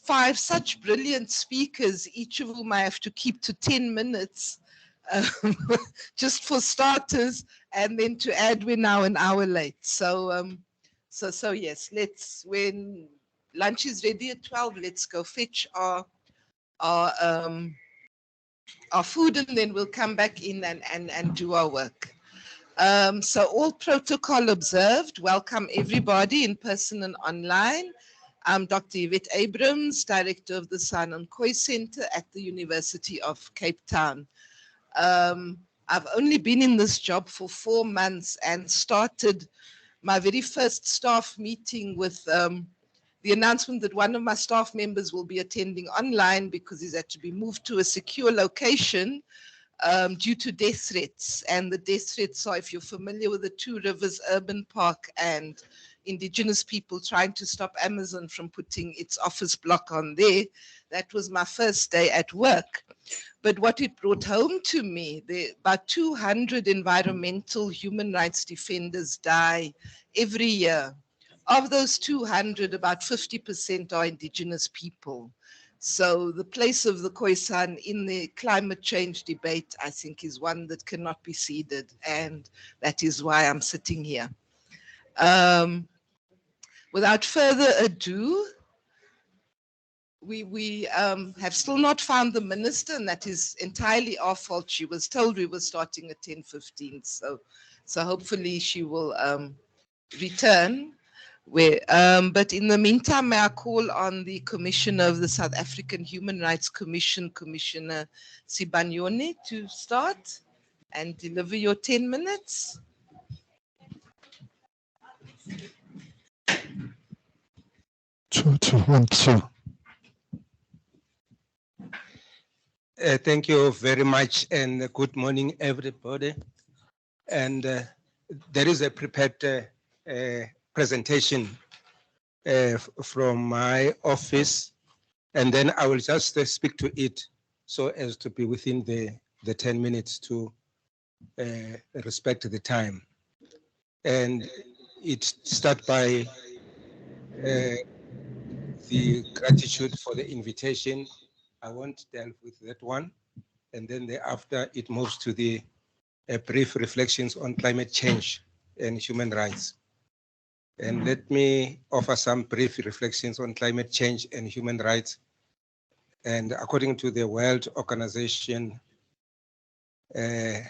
5 such brilliant speakers, each of whom I have to keep to 10 minutes, just for starters, and then to add we're now an hour late. So, so yes, when lunch is ready at 12, let's go fetch our food, and then we'll come back in and do our work. So all protocol observed. Welcome everybody in person and online. I'm Dr. Yvette Abrams, Director of the Simon Coy Center at the University of Cape Town. I've only been in this job for 4 months and started my very first staff meeting with the announcement that one of my staff members will be attending online because he's had to be moved to a secure location due to death threats. And the death threats are, if you're familiar with the Two Rivers Urban Park and indigenous people trying to stop Amazon from putting its office block on there. That was my first day at work. But what it brought home to me, about 200 environmental human rights defenders die every year. Of those 200, about 50% are indigenous people. So the place of the Khoisan in the climate change debate, I think, is one that cannot be ceded. And that is why I'm sitting here. Without further ado, we have still not found the minister, and that is entirely our fault. She was told we were starting at 10:15, so hopefully she will return. But in the meantime, may I call on the Commissioner of the South African Human Rights Commission, Commissioner Sibanyoni, to start and deliver your 10 minutes. Thank you very much, and good morning, everybody. And there is a prepared presentation from my office, and then I will just speak to it so as to be within the 10 minutes to respect the time. And it starts by the gratitude for the invitation. I won't delve with that one. And then thereafter, it moves to the brief reflections on climate change and human rights. And let me offer some brief reflections on climate change and human rights. And according to the World Organization, the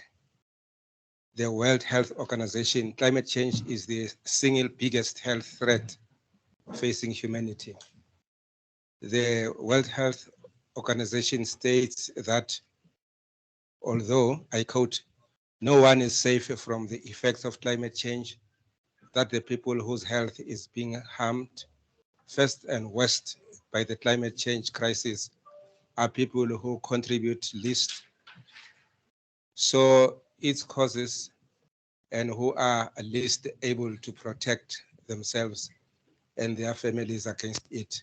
World Health Organization, climate change is the single biggest health threat facing humanity. The World Health Organization states that although, I quote, no one is safe from the effects of climate change, that the people whose health is being harmed first and worst by the climate change crisis are people who contribute least, so its causes, and who are least able to protect themselves and their families against it.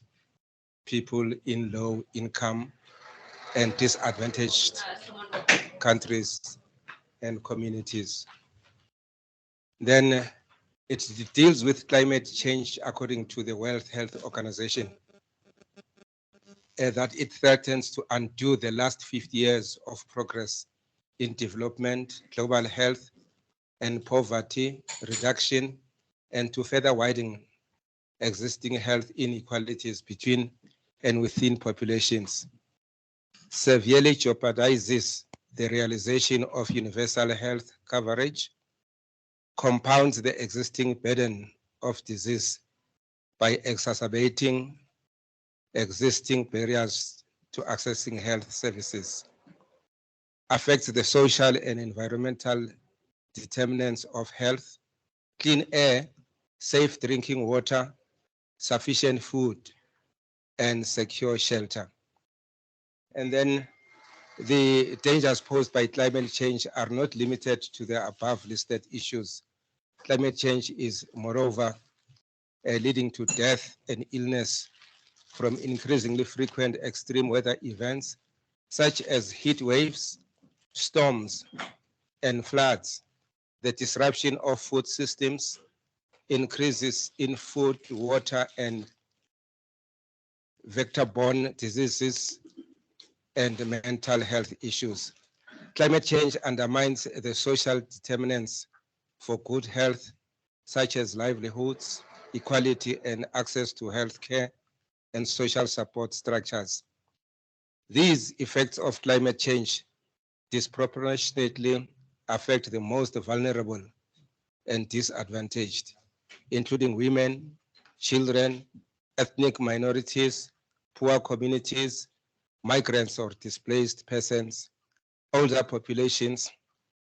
People in low income and disadvantaged countries and communities. Then it deals with climate change according to the World Health Organization, that it threatens to undo the last 50 years of progress in development, global health, and poverty reduction, and to further widen existing health inequalities between and within populations, severely jeopardizes the realization of universal health coverage, compounds the existing burden of disease by exacerbating existing barriers to accessing health services, affects the social and environmental determinants of health, clean air, safe drinking water, sufficient food, and secure shelter. And then the dangers posed by climate change are not limited to the above listed issues. Climate change is, moreover, leading to death and illness from increasingly frequent extreme weather events, such as heat waves, storms, and floods, the disruption of food systems, increases in food, water, and vector-borne diseases, and mental health issues. Climate change undermines the social determinants for good health, such as livelihoods, equality, and access to health care and social support structures. These effects of climate change disproportionately affect the most vulnerable and disadvantaged, including women, children, ethnic minorities, poor communities, migrants or displaced persons, older populations,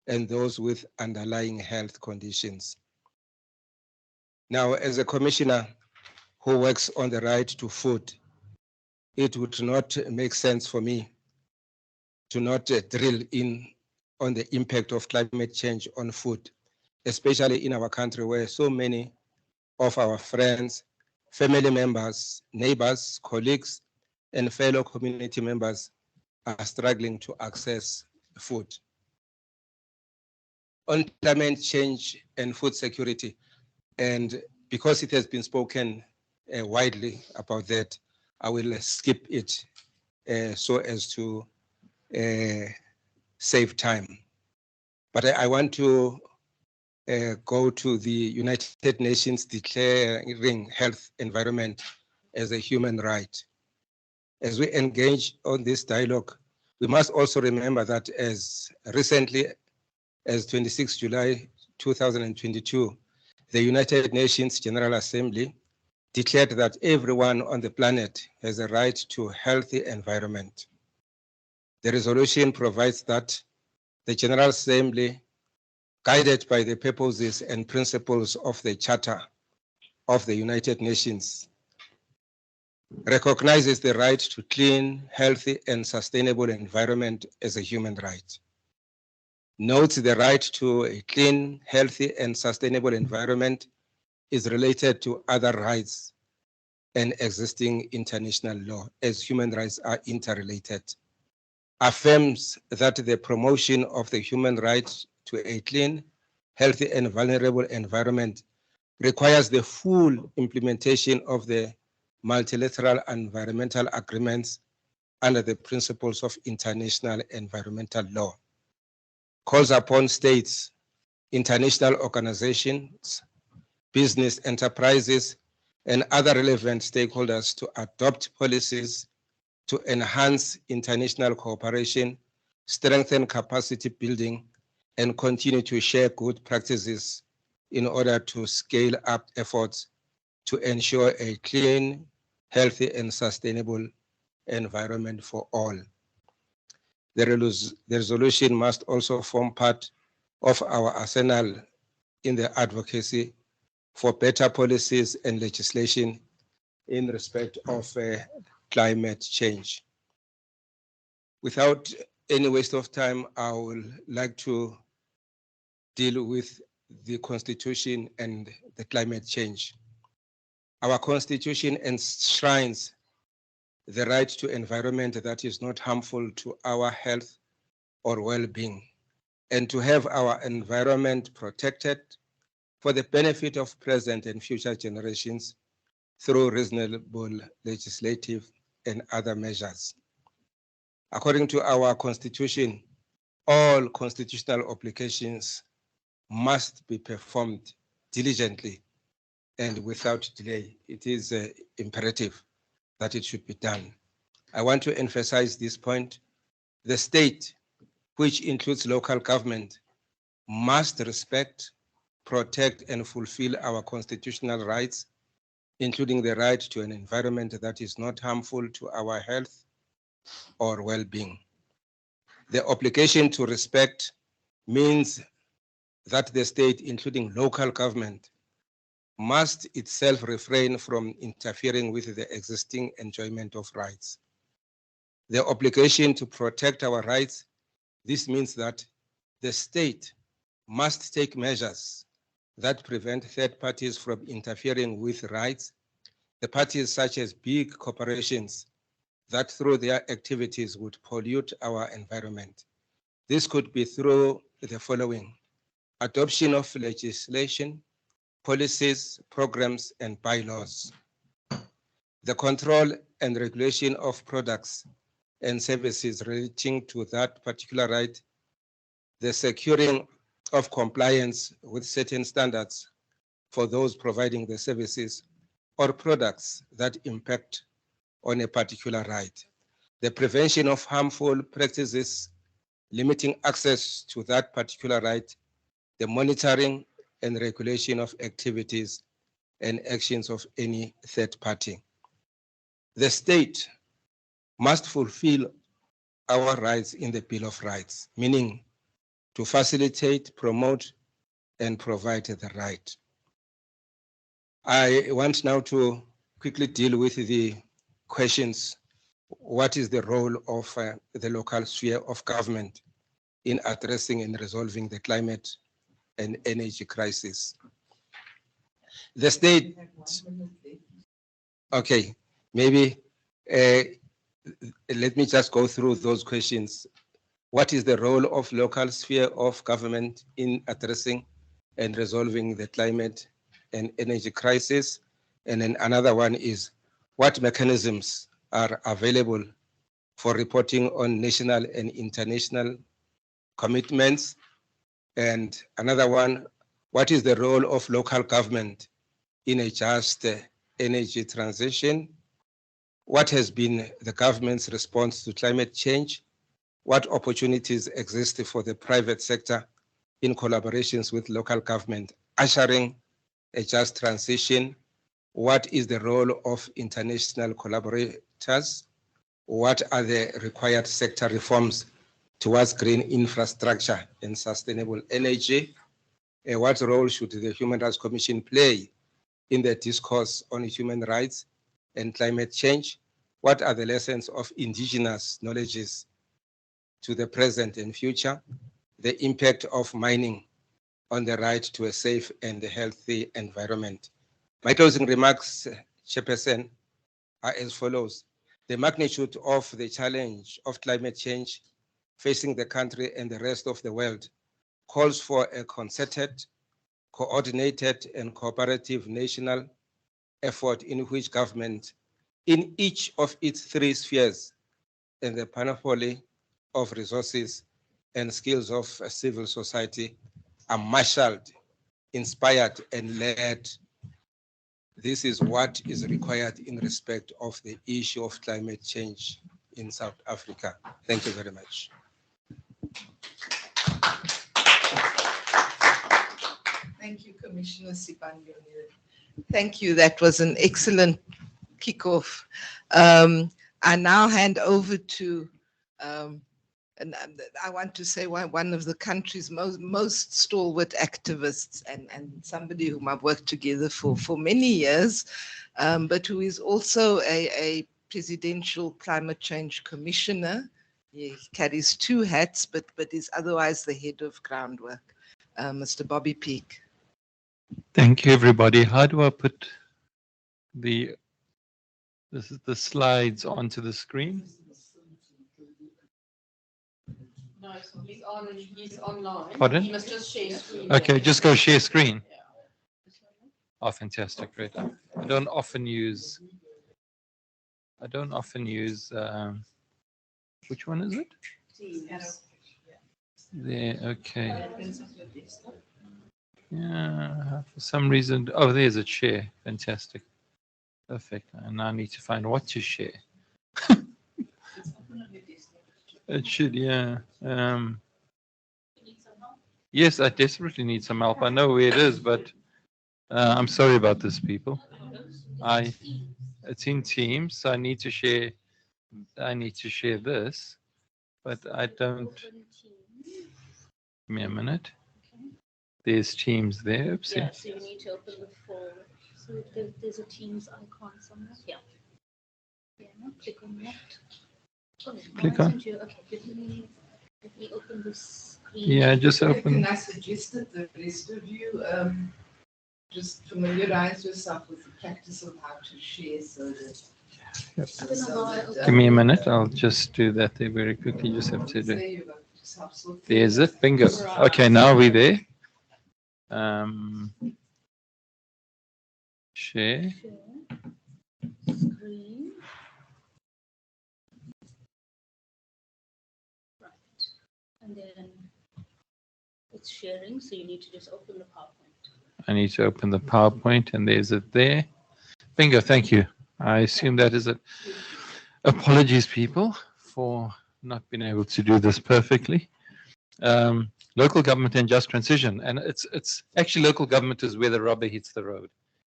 and those with underlying health conditions. Now, as a commissioner who works on the right to food, it would not make sense for me to not drill in on the impact of climate change on food, especially in our country where so many of our friends, family members, neighbors, colleagues, and fellow community members are struggling to access food. On climate change and food security, and because it has been spoken widely about that, I will skip it so as to save time. But I want to go to the United Nations declaring health environment as a human right. As we engage on this dialogue, we must also remember that as recently as 26 July 2022, the United Nations General Assembly declared that everyone on the planet has a right to a healthy environment. The resolution provides that the General Assembly, guided by the purposes and principles of the Charter of the United Nations, recognizes the right to clean, healthy, and sustainable environment as a human right. Notes the right to a clean, healthy, and sustainable environment is related to other rights and existing international law, as human rights are interrelated. Affirms that the promotion of the human right to a clean, healthy, and vulnerable environment requires the full implementation of the multilateral environmental agreements under the principles of international environmental law. Calls upon states, international organizations, business enterprises, and other relevant stakeholders to adopt policies to enhance international cooperation, strengthen capacity building, and continue to share good practices in order to scale up efforts to ensure a clean, healthy, and sustainable environment for all. The resolution must also form part of our arsenal in the advocacy for better policies and legislation in respect of climate change. Without any waste of time, I would like to deal with the Constitution and the climate change. Our Constitution enshrines the right to environment that is not harmful to our health or well-being, and to have our environment protected for the benefit of present and future generations through reasonable legislative and other measures. According to our Constitution, all constitutional obligations must be performed diligently and without delay. It is imperative that it should be done. I want to emphasize this point. The state, which includes local government, must respect, protect, and fulfill our constitutional rights, including the right to an environment that is not harmful to our health or well-being. The obligation to respect means that the state, including local government, must itself refrain from interfering with the existing enjoyment of rights. The obligation to protect our rights, this means that the state must take measures that prevent third parties from interfering with rights, the parties such as big corporations that through their activities would pollute our environment. This could be through the following: adoption of legislation, policies, programs, and bylaws. the control and regulation of products and services relating to that particular right, the securing of compliance with certain standards for those providing the services or products that impact on a particular right, the prevention of harmful practices limiting access to that particular right, the monitoring and regulation of activities and actions of any third party. The state must fulfill our rights in the Bill of Rights, meaning to facilitate, promote, and provide the right. I want now to quickly deal with the questions. What is the role of the local sphere of government in addressing and resolving the climate and energy crisis? The state, okay, maybe let me just go through those questions. What is the role of local sphere of government in addressing and resolving the climate and energy crisis? And then another one is, what mechanisms are available for reporting on national and international commitments? And another one, what is the role of local government in a just energy transition? What has been the government's response to climate change? What opportunities exist for the private sector in collaborations with local government, ushering a just transition? What is the role of international collaborators? What are the required sector reforms towards green infrastructure and sustainable energy? What role should the Human Rights Commission play in the discourse on human rights and climate change? What are the lessons of indigenous knowledges to the present and future? The impact of mining on the right to a safe and healthy environment. My closing remarks, Chairperson, are as follows. The magnitude of the challenge of climate change facing the country and the rest of the world calls for a concerted, coordinated, and cooperative national effort in which government, in each of its three spheres, and the panoply of resources and skills of civil society are marshaled, inspired, and led. This is what is required in respect of the issue of climate change in South Africa. Thank you very much. Thank you, Commissioner Sibanye. Thank you. That was an excellent kickoff. I now hand over to, and I want to say one of the country's most stalwart activists and somebody whom I've worked together for many years, but who is also a presidential climate change commissioner. He carries two hats, but is otherwise the head of groundwork. Mr. Bobby Peake. Thank you, everybody. How do I put the slides onto the screen? No, he's online. Pardon? He must just share screen. Okay, just go share screen. Oh, fantastic! Great. I don't often use. Which one is it? There. Okay. Yeah. For some reason. Oh, there's a share. Fantastic. Perfect. And now I need to find what to share. It should, yeah. Yes, I desperately need some help. I know where it is, but I'm sorry about this, people. It's in Teams, so I need to share this, but I don't. Give me a minute. There's Teams there. Oopsie. Yeah, so you need to open the folder. So there's a Teams icon somewhere. Yeah. Yeah, click on that. Oh, Click on. Okay, let me open this screen. Yeah, just open. Can I suggest that the rest of you just familiarize yourself with the practice of how to share so that. Yep. So that, Give me a minute. I'll just do that there very quickly. You just have to do. There you go. Just help sort There's it. Bingo. Okay, now we're there. Share. screen. Right. And then it's sharing, so you need to just open the PowerPoint. I need to open the PowerPoint, and there's it there. Bingo, thank you. I assume that is it. Apologies, people, for not being able to do this perfectly. Local government and just transition, and it's actually local government is where the rubber hits the road.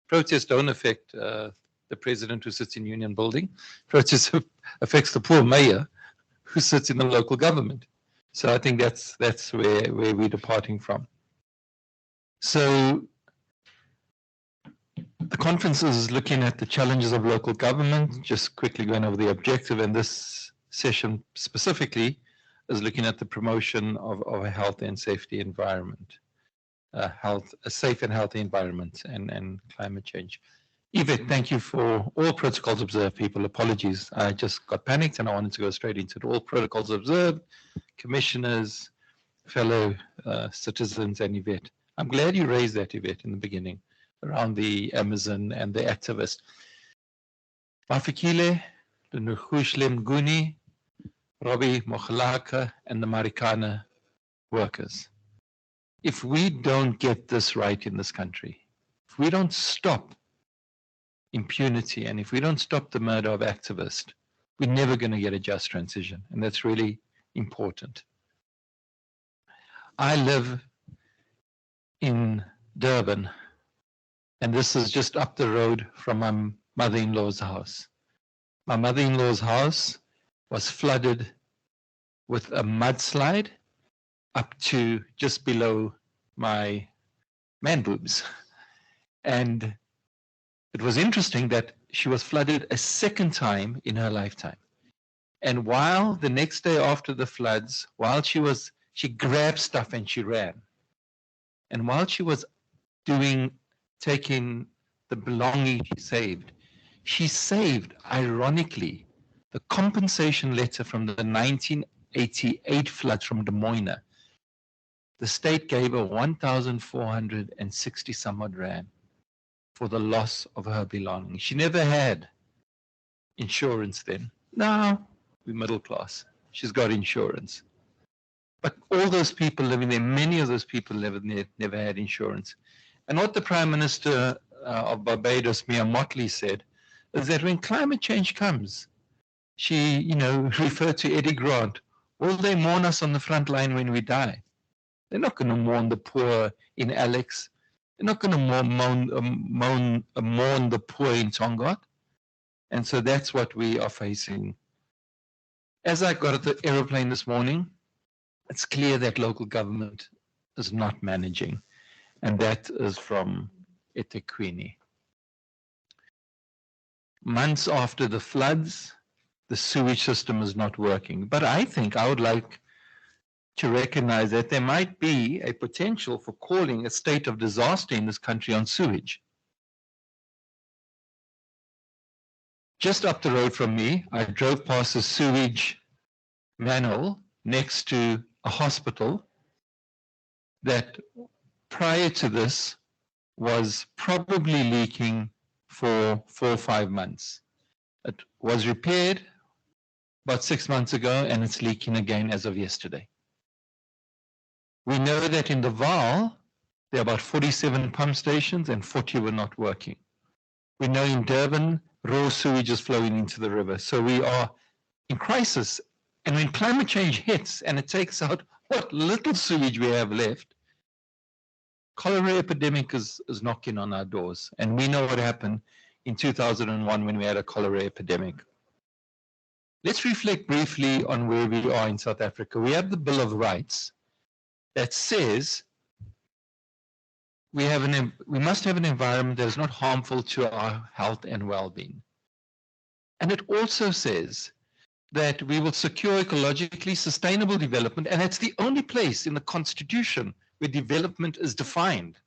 Protests don't affect the president who sits in Union Building. Protests affects the poor mayor who sits in the local government. So I think that's where we're departing from. So the conference is looking at the challenges of local government, just quickly going over the objective, and this session specifically is looking at the promotion of a health and safety environment, a safe and healthy environment, and climate change. Yvette, thank you for all protocols observed, people. Apologies, I just got panicked and I wanted to go straight into it. All protocols observed, commissioners, fellow citizens, and Yvette. I'm glad you raised that, Yvette, in the beginning, around the Amazon and the activist. Mafikile, the Nuhushlim Guni, Robbie Mokhalaka, and the Marikana workers. If we don't get this right in this country, if we don't stop impunity, and if we don't stop the murder of activists, we're never going to get a just transition, and that's really important. I live in Durban, and this is just up the road from my mother-in-law's house. My mother-in-law's house was flooded with a mudslide up to just below my man boobs. And it was interesting that she was flooded a second time in her lifetime. And while the next day after the floods, while she grabbed stuff and she ran. And while she was taking the belonging she saved, ironically, the compensation letter from the 1988 floods from Des Moines. The state gave her 1,460 some odd rand for the loss of her belongings. She never had insurance then. Now we're middle class. She's got insurance. But all those people living there, many of those people living there never had insurance. And what the Prime Minister of Barbados, Mia Mottley, said is that when climate change comes, she, referred to Eddie Grant, will they mourn us on the front line when we die? They're not going to mourn the poor in Alex. They're not going to mourn the poor in Tongat. And so that's what we are facing. As I got at the aeroplane this morning, it's clear that local government is not managing. And that is from eThekwini. Months after the floods, the sewage system is not working. But I think I would like to recognize that there might be a potential for calling a state of disaster in this country on sewage. Just up the road from me, I drove past a sewage manhole next to a hospital that prior to this was probably leaking for 4 or 5 months. It was repaired about 6 months ago and it's leaking again as of yesterday. We know that in the Vaal, there are about 47 pump stations and 40 were not working. We know in Durban, raw sewage is flowing into the river. So we are in crisis. And when climate change hits and it takes out what little sewage we have left, cholera epidemic is knocking on our doors. And we know what happened in 2001 when we had a cholera epidemic. Let's reflect briefly on where we are in South Africa. We have the Bill of Rights that says we must have an environment that is not harmful to our health and well-being. And it also says that we will secure ecologically sustainable development, and it's the only place in the Constitution where development is defined.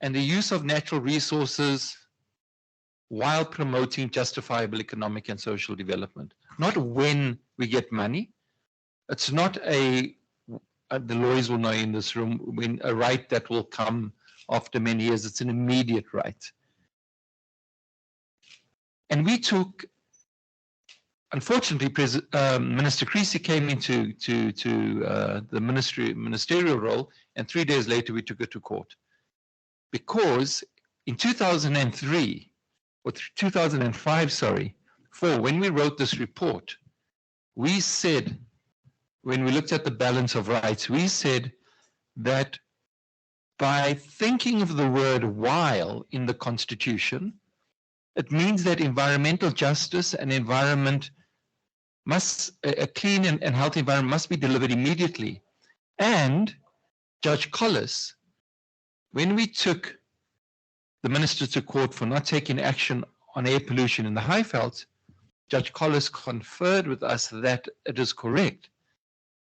And the use of natural resources while promoting justifiable economic and social development. Not when we get money. It's not the lawyers will know in this room, when a right that will come after many years. It's an immediate right. And we took, unfortunately, Minister Creasy came into the ministerial role, and 3 days later we took it to court. Because in 2003, or 2005, sorry, when we wrote this report, we said, when we looked at the balance of rights, we said that by thinking of the word while in the Constitution, it means that environmental justice and environment a clean and healthy environment must be delivered immediately. And Judge Collis, when we took the minister to court for not taking action on air pollution in the Highveld, Judge Collis conferred with us that it is correct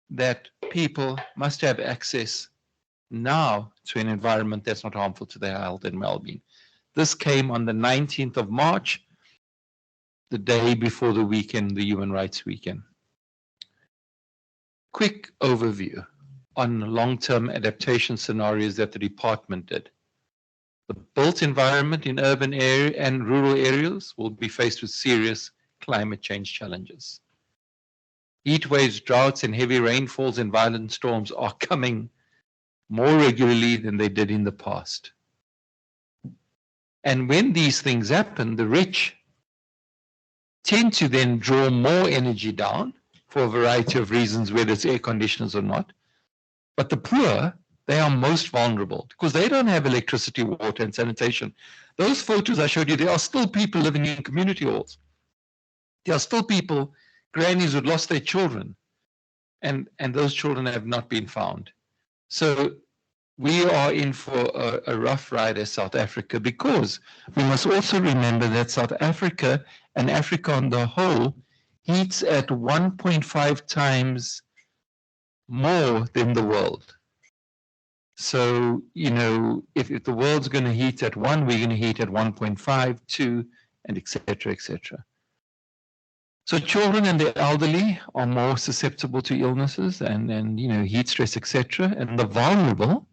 that people must have access now to an environment that's not harmful to their health and well-being. This came on the 19th of March, the day before the weekend, the Human Rights Weekend. Quick overview on long-term adaptation scenarios that the department did. The built environment in urban area and rural areas will be faced with serious climate change challenges. Heat waves, droughts, and heavy rainfalls and violent storms are coming more regularly than they did in the past. And when these things happen, the rich tend to then draw more energy down for a variety of reasons, whether it's air conditioners or not. But the poor, they are most vulnerable because they don't have electricity, water, and sanitation. Those photos I showed you, there are still people living in community halls. There are still people, grannies who lost their children, and those children have not been found. So we are in for a rough ride as South Africa, because we must also remember that South Africa and Africa on the whole heats at 1.5 times more than the world. So, you know, if the world's going to heat at 1, we're going to heat at 1.5, 2, and et cetera, et cetera. So children and the elderly are more susceptible to illnesses and you know, heat stress, et cetera. And the vulnerable,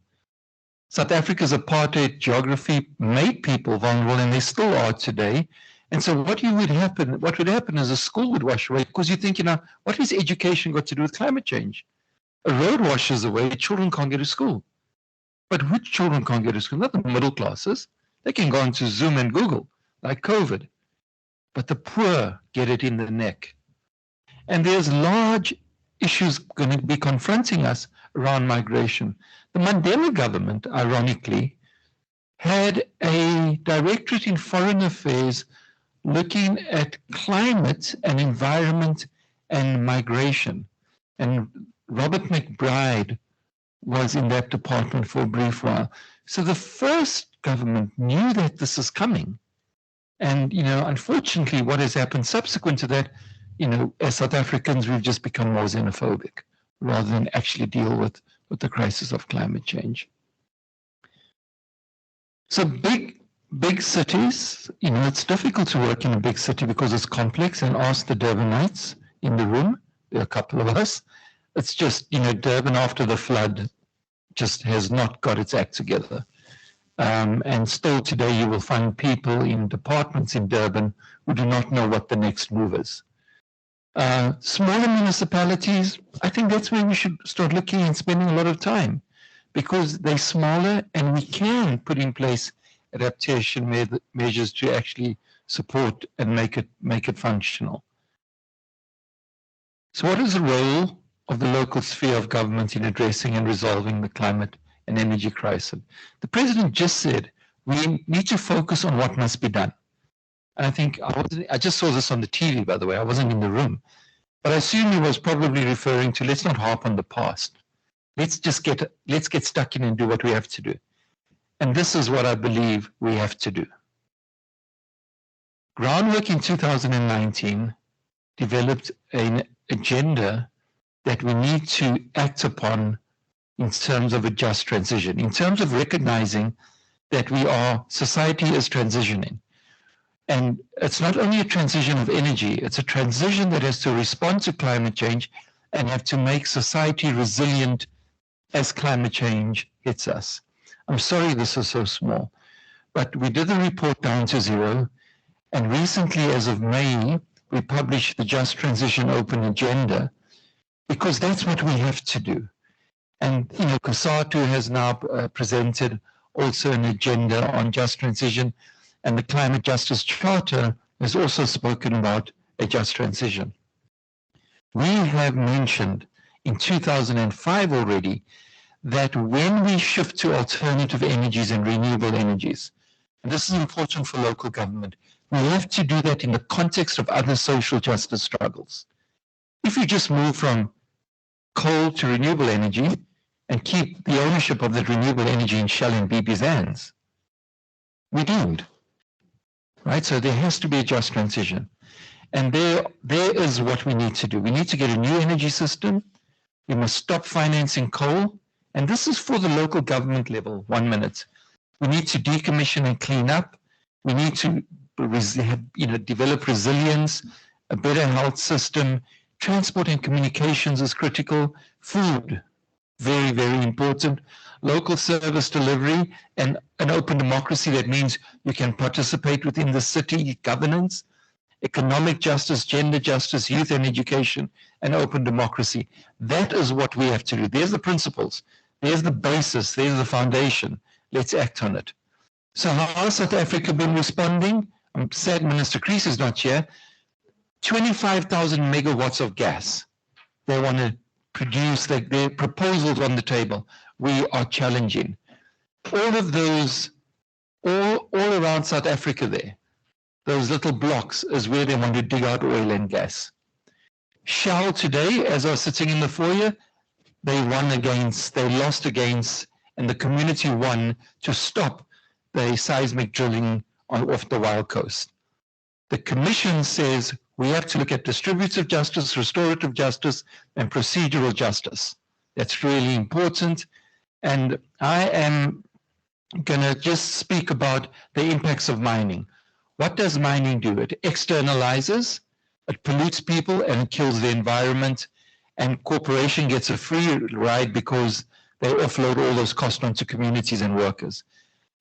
South Africa's apartheid geography made people vulnerable, and they still are today. And so what would happen is a school would wash away, because you think, you know, what has education got to do with climate change? A road washes away, children can't go to school. But which children can't go to school? Not the middle classes. They can go onto Zoom and Google, like COVID. But the poor get it in the neck. And there's large issues going to be confronting us around migration. The Mandela government, ironically, had a directorate in foreign affairs looking at climate and environment and migration. And Robert McBride was in that department for a brief while. So the first government knew that this is coming. And, you know, unfortunately, what has happened subsequent to that, you know, as South Africans, we've just become more xenophobic rather than actually deal with the crisis of climate change. So big cities, you know, it's difficult to work in a big city because it's complex. And ask the Durbanites in the room, there are a couple of us. It's just, you know, Durban after the flood just has not got its act together. And still today you will find people in departments in Durban who do not know what the next move is. Smaller municipalities, I think that's where we should start looking and spending a lot of time, because they're smaller and we can put in place adaptation measures to actually support and make it functional. So what is the role of the local sphere of government in addressing and resolving the climate and energy crisis? The president just said we need to focus on what must be done. And I think I just saw this on the TV, by the way. I wasn't in the room, but I assume he was probably referring to, let's not harp on the past. Let's get stuck in and do what we have to do. And this is what I believe we have to do. Groundwork in 2019 developed an agenda that we need to act upon in terms of a just transition, in terms of recognizing that society is transitioning. And it's not only a transition of energy, it's a transition that has to respond to climate change and have to make society resilient as climate change hits us. I'm sorry this is so small, but we did the report Down to Zero, And recently, as of May, we published the Just Transition Open Agenda, because that's what we have to do. And, you know, COSATU has now presented also an agenda on just transition, and the Climate Justice Charter has also spoken about a just transition. We have mentioned in 2005 already that when we shift to alternative energies and renewable energies, and this is important for local government, we have to do that in the context of other social justice struggles. If you just move from coal to renewable energy and keep the ownership of that renewable energy in Shell and BP's hands, we're doomed, right? So there has to be a just transition. And there is what we need to do. We need to get a new energy system. We must stop financing coal. And this is for the local government level, 1 minute. We need to decommission and clean up. We need to develop resilience, a better health system. Transport and communications is critical. Food, very, very important. Local service delivery and an open democracy. That means you can participate within the city governance. Economic justice, gender justice, youth and education, and open democracy. That is what we have to do. There's the principles. There's the basis. There's the foundation. Let's act on it. So how has South Africa been responding? I'm sad Minister Kreese is not here. 25,000 megawatts of gas. They want to produce their proposals on the table. We are challenging. All of those, all around South Africa there, those little blocks is where they want to dig out oil and gas. Shell today, as I was sitting in the foyer, they lost against, and the community won to stop the seismic drilling off the Wild Coast. The Commission says we have to look at distributive justice, restorative justice, and procedural justice. That's really important. And I am going to just speak about the impacts of mining. What does mining do? It externalizes, it pollutes people, and it kills the environment. And corporation gets a free ride because they offload all those costs onto communities and workers.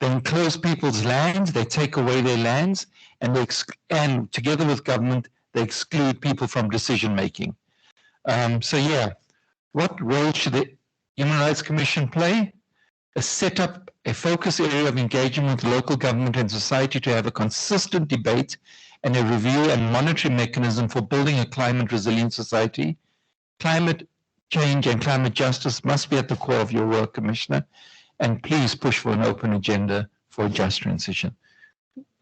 They enclose people's lands, they take away their lands, and together with government, they exclude people from decision making. What role should the Human Rights Commission play? Set up a focus area of engagement with local government and society to have a consistent debate and a review and monitoring mechanism for building a climate resilient society. Climate change and climate justice must be at the core of your work, Commissioner, and please push for an open agenda for a just transition.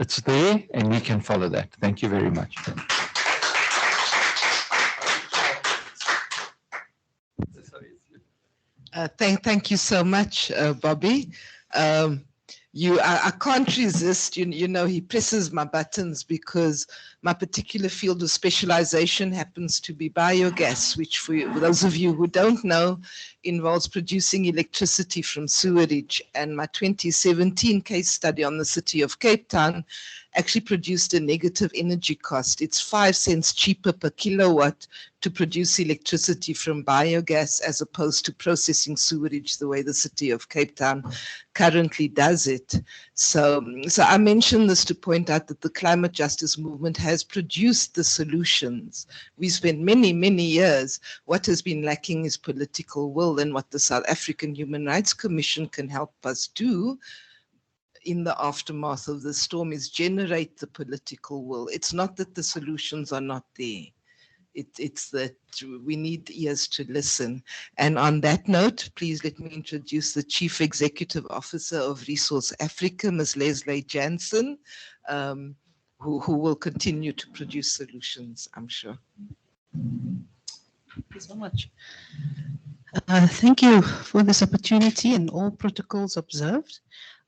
It's there and we can follow that. Thank you very much. Thank you so much, Bobby. I can't resist, you know, he presses my buttons because my particular field of specialization happens to be biogas, which for those of you who don't know, involves producing electricity from sewerage. And my 2017 case study on the city of Cape Town actually produced a negative energy cost. It's 5 cents cheaper per kilowatt to produce electricity from biogas as opposed to processing sewerage the way the city of Cape Town currently does it. So I mention this to point out that the climate justice movement has produced the solutions. We spent many, many years. What has been lacking is political will, and what the South African Human Rights Commission can help us do in the aftermath of the storm is generate the political will. It's not that the solutions are not there. It's that we need ears to listen. And on that note, please let me introduce the Chief Executive Officer of Resource Africa, Ms. Leslie Jansen, who will continue to produce solutions, I'm sure. Thank you so much. Thank you for this opportunity and all protocols observed.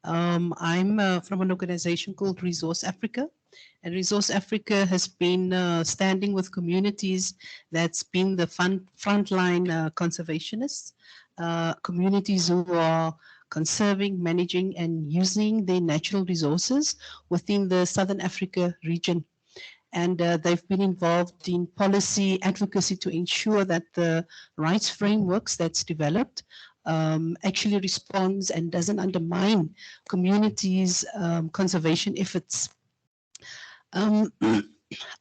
I'm from an organization called Resource Africa, and Resource Africa has been standing with communities that's been the frontline conservationists, communities who are conserving, managing, and using their natural resources within the Southern Africa region. And they've been involved in policy advocacy to ensure that the rights frameworks that's developed actually responds and doesn't undermine communities' conservation efforts. Um,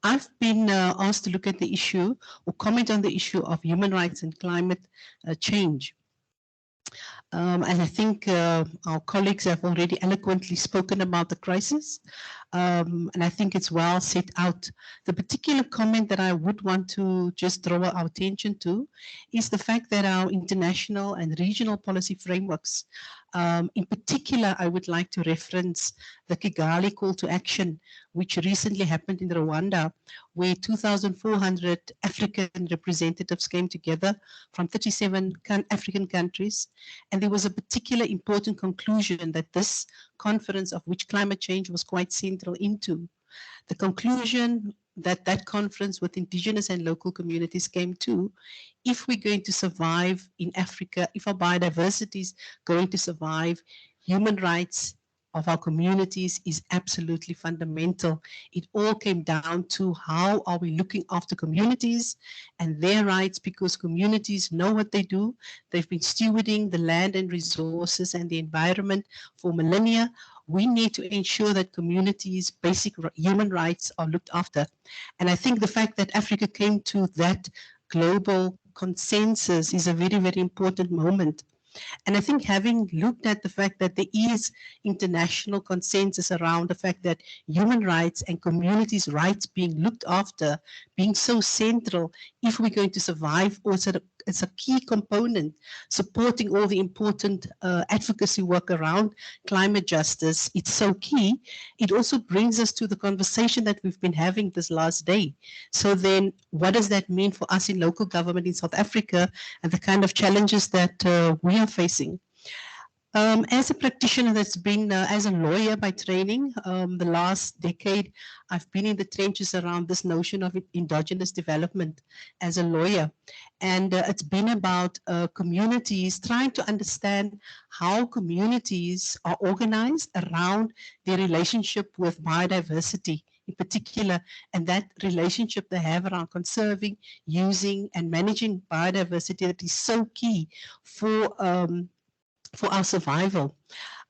I've been asked to look at the issue or comment on the issue of human rights and climate change. And I think our colleagues have already eloquently spoken about the crisis. And I think it's well set out. The particular comment that I would want to just draw our attention to is the fact that our international and regional policy frameworks, in particular, I would like to reference the Kigali call to action, which recently happened in Rwanda, where 2,400 African representatives came together from 37 African countries. And there was a particular important conclusion that this conference, of which climate change was quite central into, the conclusion that that conference with indigenous and local communities came to, if we're going to survive in Africa, if our biodiversity is going to survive, human rights of our communities is absolutely fundamental. It all came down to how are we looking after communities and their rights, because communities know what they do. They've been stewarding the land and resources and the environment for millennia. We need to ensure that communities' basic human rights are looked after. And I think the fact that Africa came to that global consensus is a very, very important moment. And I think having looked at the fact that there is international consensus around the fact that human rights and communities' rights being looked after, being so central, if we're going to survive, also it's a key component supporting all the important advocacy work around climate justice. It's so key. It also brings us to the conversation that we've been having this last day. So then what does that mean for us in local government in South Africa and the kind of challenges that we are facing? As a practitioner that's been, as a lawyer by training, the last decade, I've been in the trenches around this notion of endogenous development as a lawyer. And it's been about communities trying to understand how communities are organized around their relationship with biodiversity in particular, and that relationship they have around conserving, using, and managing biodiversity that is so key for our survival.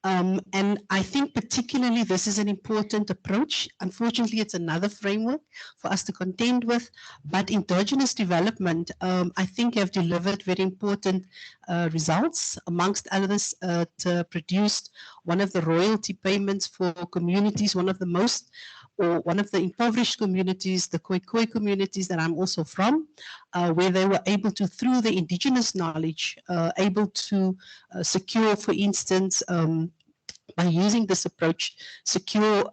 And I think particularly this is an important approach. Unfortunately, it's another framework for us to contend with, but endogenous development, I think, have delivered very important results. Amongst others, it produced one of the royalty payments for communities, one of the most, or one of the impoverished communities, the Khoi communities that I'm also from, where they were able to, through the indigenous knowledge, able to secure, for instance, by using this approach, secure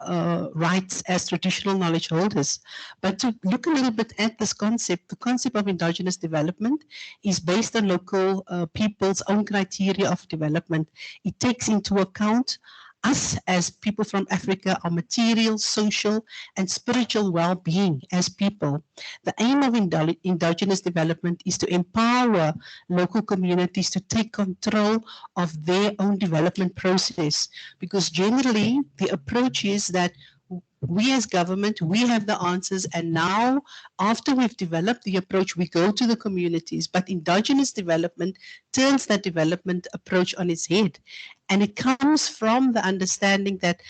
rights as traditional knowledge holders. But to look a little bit at this concept, the concept of endogenous development is based on local people's own criteria of development. It takes into account us as people from Africa, our material, social, and spiritual well-being as people. The aim of endogenous development is to empower local communities to take control of their own development process, because generally the approach is that we as government, we have the answers, and now after we've developed the approach, we go to the communities. But endogenous development turns that development approach on its head. And it comes from the understanding that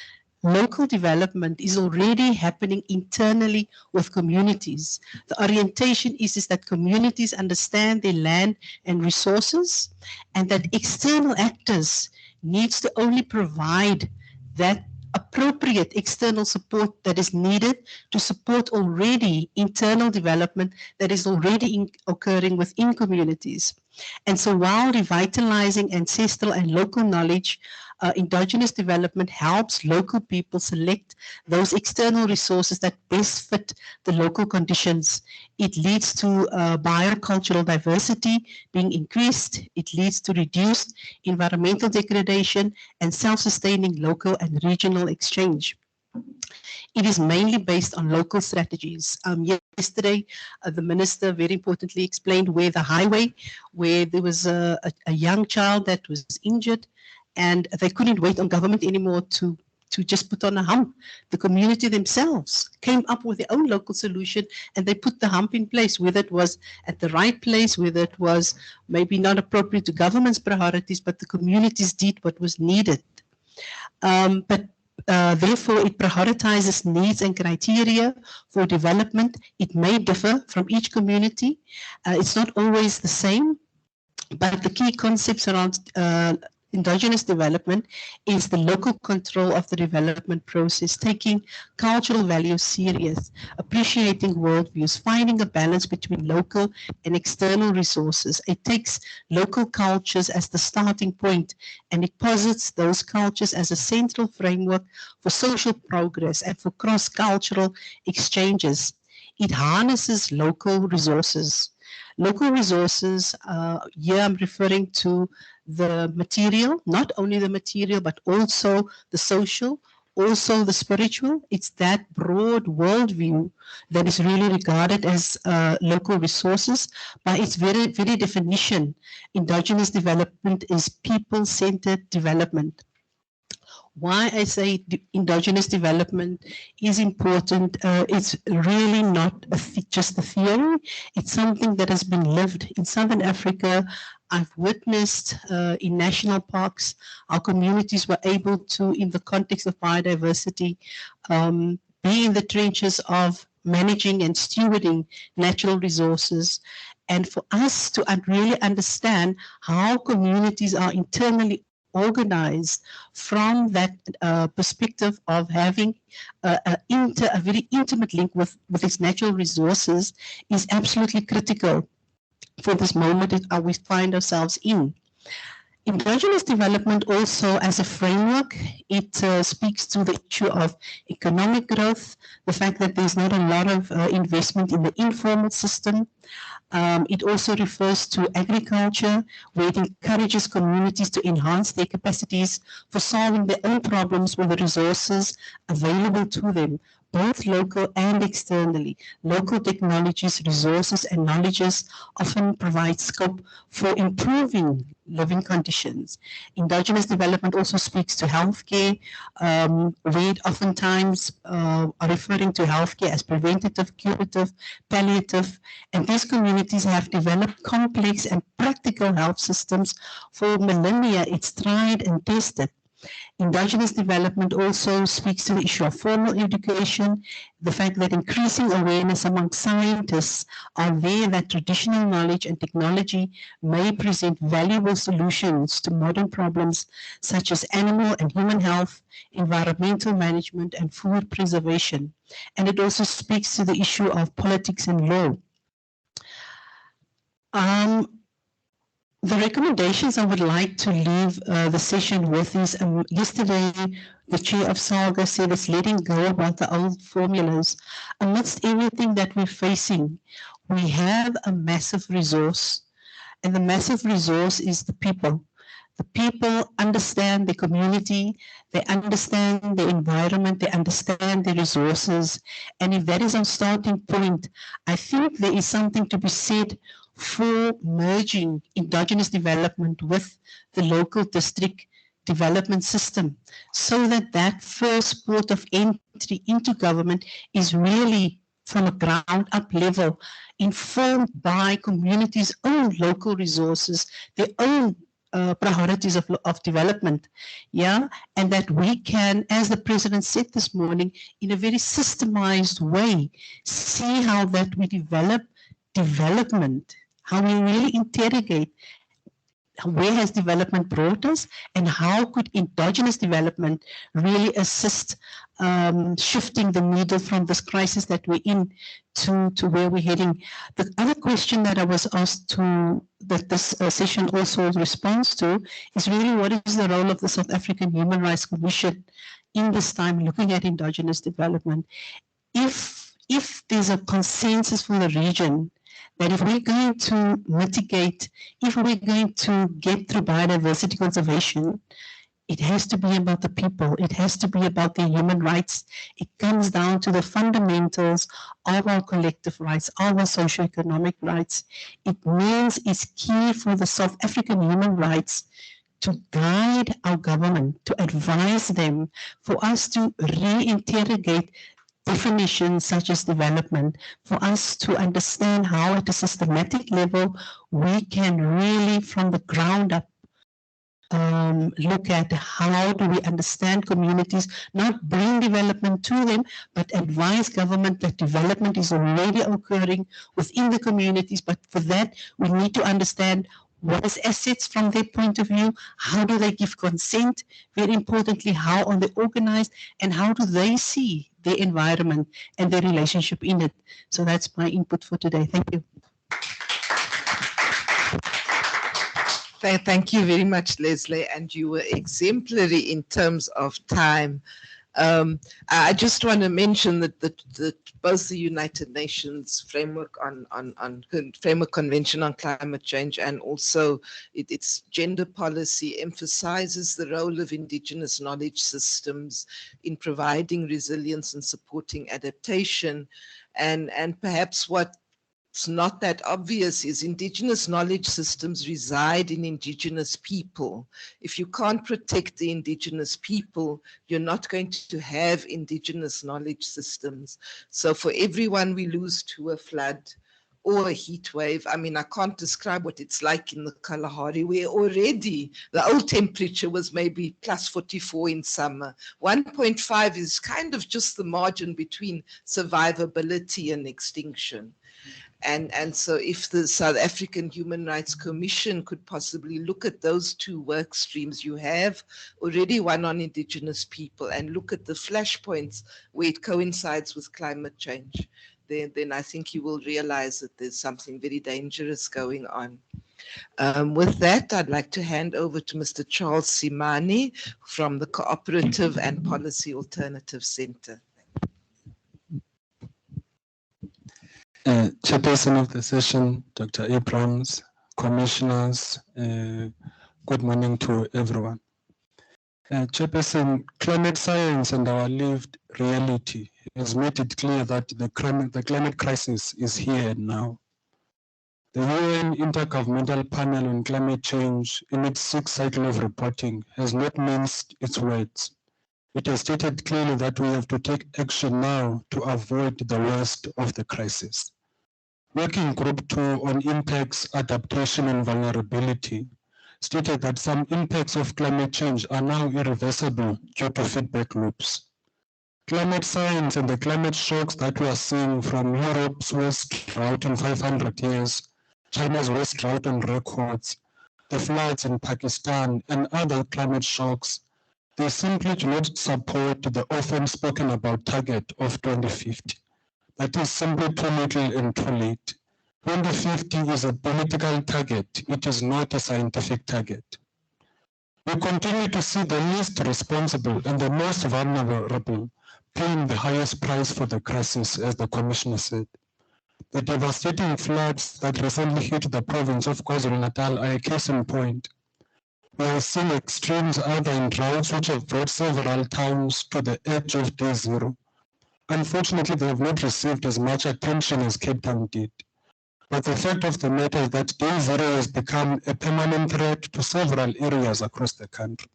local development is already happening internally with communities. The orientation is that communities understand their land and resources, and that external actors needs to only provide that appropriate external support that is needed to support already internal development that is already occurring within communities. And so while revitalizing ancestral and local knowledge, endogenous development helps local people select those external resources that best fit the local conditions. It leads to biocultural diversity being increased. It leads to reduced environmental degradation and self-sustaining local and regional exchange. It is mainly based on local strategies. Yesterday, the minister very importantly explained where the highway, where there was a young child that was injured, and they couldn't wait on government anymore to just put on a hump. The community themselves came up with their own local solution, and they put the hump in place, whether it was at the right place, whether it was maybe not appropriate to government's priorities, but the communities did what was needed. But Therefore, it prioritizes needs and criteria for development. It may differ from each community. It's not always the same, but the key concepts around indigenous development is the local control of the development process, taking cultural values serious, appreciating worldviews, finding a balance between local and external resources. It takes local cultures as the starting point, and it posits those cultures as a central framework for social progress and for cross-cultural exchanges. It harnesses local resources. Local resources, here I'm referring to the material, not only the material, but also the social, also the spiritual. It's that broad worldview that is really regarded as local resources. By its very definition, indigenous development is people-centered development. Why I say indigenous development is important, it's really not just a theory, it's something that has been lived in Southern Africa. I've witnessed in national parks, our communities were able to, in the context of biodiversity, be in the trenches of managing and stewarding natural resources. And for us to really understand how communities are internally organized from that perspective of having a very intimate link with its natural resources is absolutely critical for this moment that we find ourselves in. Indigenous development also as a framework, it speaks to the issue of economic growth, the fact that there's not a lot of investment in the informal system. It also refers to agriculture, where it encourages communities to enhance their capacities for solving their own problems with the resources available to them, both local and externally. Local technologies, resources, and knowledges often provide scope for improving living conditions. Indigenous development also speaks to healthcare, where it oftentimes are referring to healthcare as preventative, curative, palliative, and these communities have developed complex and practical health systems for millennia. It's tried and tested. Indigenous development also speaks to the issue of formal education, the fact that increasing awareness among scientists are there that traditional knowledge and technology may present valuable solutions to modern problems such as animal and human health, environmental management, and food preservation. And it also speaks to the issue of politics and law. The recommendations I would like to leave the session with is, yesterday the chair of SAGA said it's letting go about the old formulas. Amidst everything that we're facing, we have a massive resource, and the massive resource is the people. The people understand the community, they understand the environment, they understand the resources, and if that is our starting point, I think there is something to be said for merging indigenous development with the local district development system, so that that first port of entry into government is really from a ground up level, informed by communities' own local resources, their own priorities of development, yeah, and that we can, as the president said this morning, in a very systemized way, see how that we develop development, how we really interrogate where has development brought us and how could indigenous development really assist shifting the needle from this crisis that we're in to where we're heading. The other question that I was asked to, that this session also responds to, is really what is the role of the South African Human Rights Commission in this time looking at indigenous development? If there's a consensus for the region that if we're going to mitigate, if we're going to get through biodiversity conservation, it has to be about the people. It has to be about their human rights. It comes down to the fundamentals of our collective rights, of our socioeconomic rights. It means it's key for the South African human rights to guide our government, to advise them, for us to reinterrogate definitions such as development, for us to understand how at a systematic level we can really from the ground up look at how do we understand communities, not bring development to them, but advise government that development is already occurring within the communities. But for that, we need to understand what is assets from their point of view, how do they give consent, very importantly, how are they organized, and how do they see their environment and their relationship in it. So that's my input for today. Thank you. Thank you very much, Leslie, and you were exemplary in terms of time. I just want to mention that both the United Nations framework framework convention on climate change and also its gender policy emphasizes the role of indigenous knowledge systems in providing resilience and supporting adaptation, and perhaps what it's not that obvious is indigenous knowledge systems reside in indigenous people. If you can't protect the indigenous people, you're not going to have indigenous knowledge systems. So for everyone we lose to a flood or a heat wave, I mean, I can't describe what it's like in the Kalahari, where already the old temperature was maybe plus 44 in summer. 1.5 is kind of just the margin between survivability and extinction. And so if the South African Human Rights Commission could possibly look at those two work streams, you have already one on indigenous people, and look at the flashpoints where it coincides with climate change, then I think you will realize that there's something very dangerous going on. With that, I'd like to hand over to Mr. Charles Simani from the Cooperative and Policy Alternative Center. Chairperson of the session, Dr. Abrams, commissioners, good morning to everyone. Chairperson, climate science and our lived reality has made it clear that the climate crisis is here and now. The UN Intergovernmental Panel on Climate Change, in its sixth cycle of reporting, has not minced its words. It has stated clearly that we have to take action now to avoid the worst of the crisis. Working Group 2 on Impacts, Adaptation and Vulnerability stated that some impacts of climate change are now irreversible due to feedback loops. Climate science and the climate shocks that we are seeing from Europe's worst drought in 500 years, China's worst drought on records, the floods in Pakistan and other climate shocks, they simply do not support the often spoken about target of 2050. That is simply too little and too late. 2050 is a political target. It is not a scientific target. We continue to see the least responsible and the most vulnerable paying the highest price for the crisis, as the Commissioner said. The devastating floods that recently hit the province of KwaZulu-Natal are a case in point. We have seen extremes either in droughts which have brought several towns to the edge of day zero. Unfortunately, they have not received as much attention as Cape Town did. But the fact of the matter is that day zero has become a permanent threat to several areas across the country.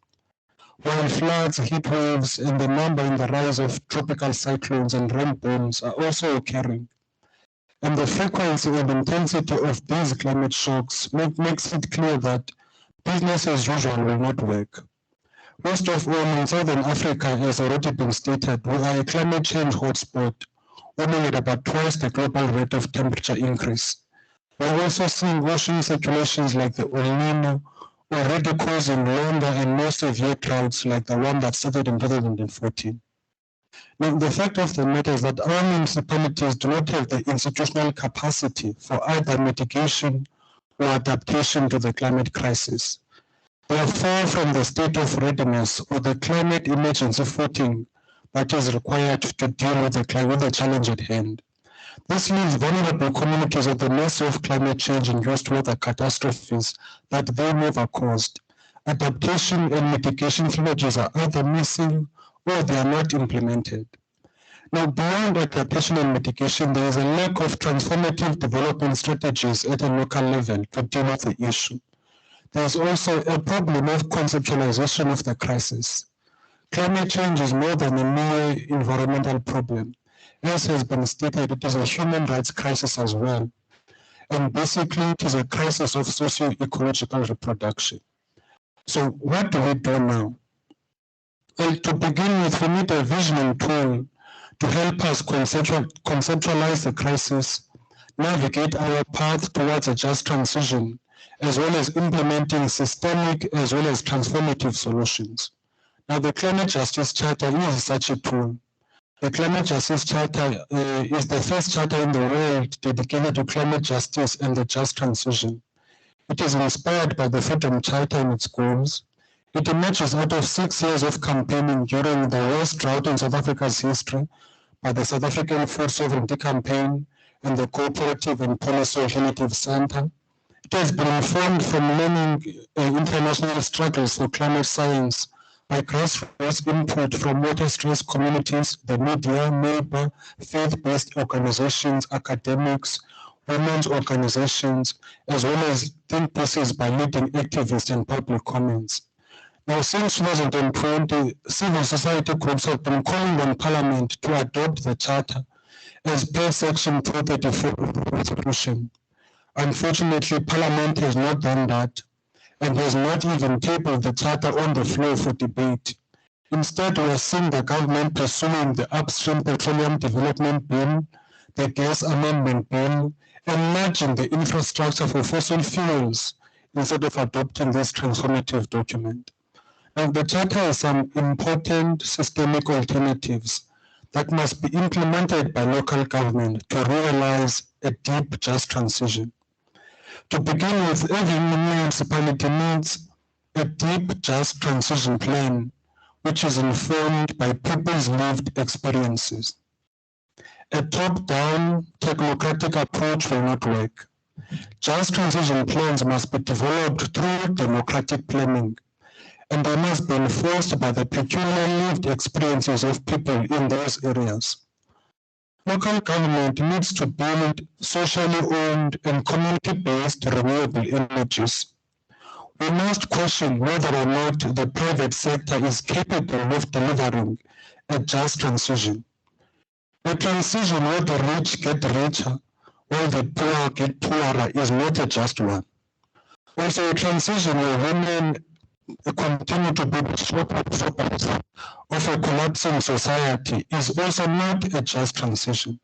While floods, heat waves, and the number and the rise of tropical cyclones and rainbows are also occurring. And the frequency and intensity of these climate shocks makes it clear that business as usual will not work. Most of all, in Southern Africa, has already been stated, we are a climate change hotspot, warming at about twice the global rate of temperature increase. We are also seeing washing circulations like the El Nino already causing longer and more severe droughts like the one that started in 2014. Now, the fact of the matter is that our municipalities do not have the institutional capacity for either mitigation or adaptation to the climate crisis. They are far from the state of readiness or the climate emergency footing that is required to deal with the challenge at hand. This leaves vulnerable communities at the mercy of climate change-induced weather catastrophes that they never caused. Adaptation and mitigation strategies are either missing or they are not implemented. Now, beyond adaptation and mitigation, there is a lack of transformative development strategies at a local level to deal with the issue. There is also a problem of conceptualization of the crisis. Climate change is more than a mere environmental problem. As has been stated, it is a human rights crisis as well. And basically, it is a crisis of socio-ecological reproduction. So what do we do now? Well, to begin with, we need a visioning tool to help us conceptualize the crisis, navigate our path towards a just transition, as well as implementing systemic as well as transformative solutions. Now, the Climate Justice Charter is such a tool. The Climate Justice Charter is the first charter in the world dedicated to climate justice and the just transition. It is inspired by the Freedom Charter and its goals. It emerges out of 6 years of campaigning during the worst drought in South Africa's history by the South African Food Sovereignty Campaign and the Cooperative and Policy Alternative Center. It has been informed from many international struggles for climate science by grassroots input from water-stressed communities, the media, neighbor, faith-based organizations, academics, women's organizations, as well as think pieces by leading activists and public comments. Now, since 2020, civil society groups have been calling on Parliament to adopt the Charter as per Section 234 of the Constitution. Unfortunately, Parliament has not done that and has not even tabled the Charter on the floor for debate. Instead, we are seeing the government pursuing the Upstream Petroleum Development Bill, the Gas Amendment Bill, and merging the infrastructure for fossil fuels instead of adopting this transformative document. And the Charter has some important systemic alternatives that must be implemented by local government to realize a deep, just transition. To begin with, every municipality needs a deep, just transition plan, which is informed by people's lived experiences. A top-down technocratic approach will not work. Just transition plans must be developed through democratic planning, and they must be enforced by the peculiar lived experiences of people in those areas. Local government needs to build socially owned and community-based renewable energies. We must question whether or not the private sector is capable of delivering a just transition. A transition where the rich get richer while the poor get poorer is not a just one. Also, a transition where women continue to be the focus of a collapsing society is also not a just transition.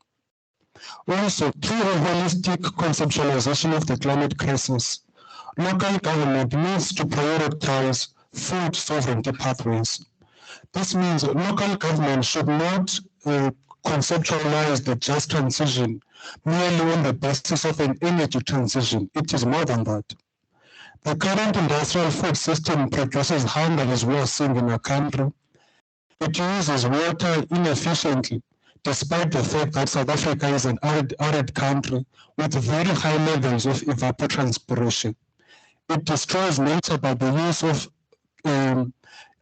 Also, through a holistic conceptualization of the climate crisis, local government needs to prioritize food sovereignty pathways. This means local government should not conceptualize the just transition merely on the basis of an energy transition. It is more than that. The current industrial food system produces hunger, as we are seeing in our country. It uses water inefficiently, despite the fact that South Africa is an arid country with very high levels of evapotranspiration. It destroys nature by the use of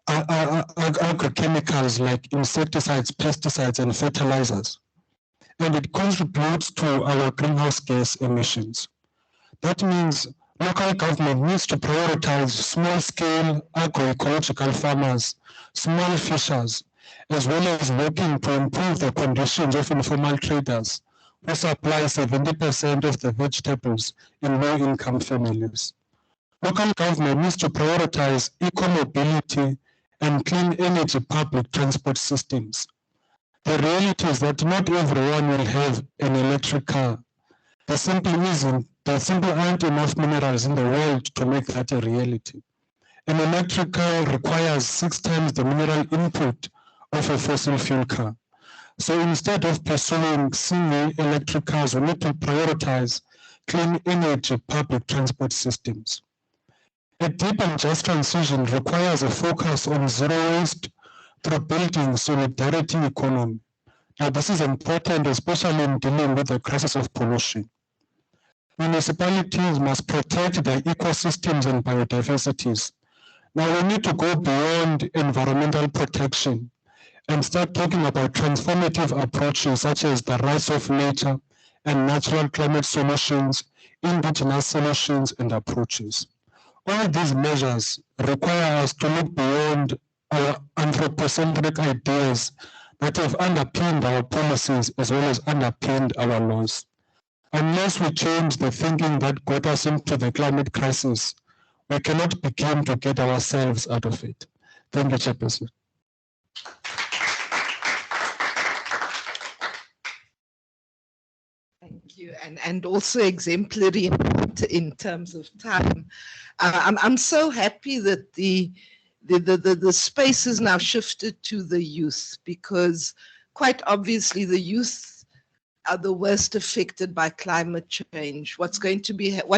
agrochemicals like insecticides, pesticides, and fertilizers. And it contributes to our greenhouse gas emissions. That means local government needs to prioritize small-scale agroecological farmers, small fishers, as well as working to improve the conditions of informal traders who supply 70% of the vegetables in low-income families. Local government needs to prioritize eco-mobility and clean energy public transport systems. The reality is that not everyone will have an electric car. There simply aren't enough minerals in the world to make that a reality. An electric car requires 6 times the mineral input of a fossil fuel car. So instead of pursuing single electric cars, we need to prioritize clean energy public transport systems. A deep and just transition requires a focus on zero waste through building solidarity economy. Now, this is important, especially in dealing with the crisis of pollution. Municipalities must protect their ecosystems and biodiversities. Now, we need to go beyond environmental protection and start talking about transformative approaches such as the rights of nature and natural climate solutions, indigenous solutions and approaches. All these measures require us to look beyond our anthropocentric ideas that have underpinned our policies as well as underpinned our laws. Unless we change the thinking that got us into the climate crisis, we cannot begin to get ourselves out of it. Thank you, Chairperson. Thank you, and also exemplary in terms of time. I'm so happy that the space is now shifted to the youth, because quite obviously the youth are the worst affected by climate change. What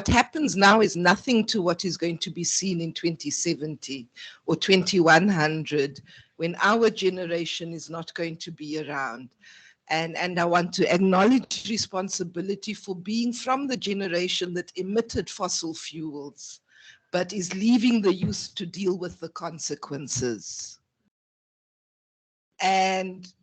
happens now is nothing to what is going to be seen in 2070 or 2100, when our generation is not going to be around. And I want to acknowledge responsibility for being from the generation that emitted fossil fuels, but is leaving the youth to deal with the consequences. And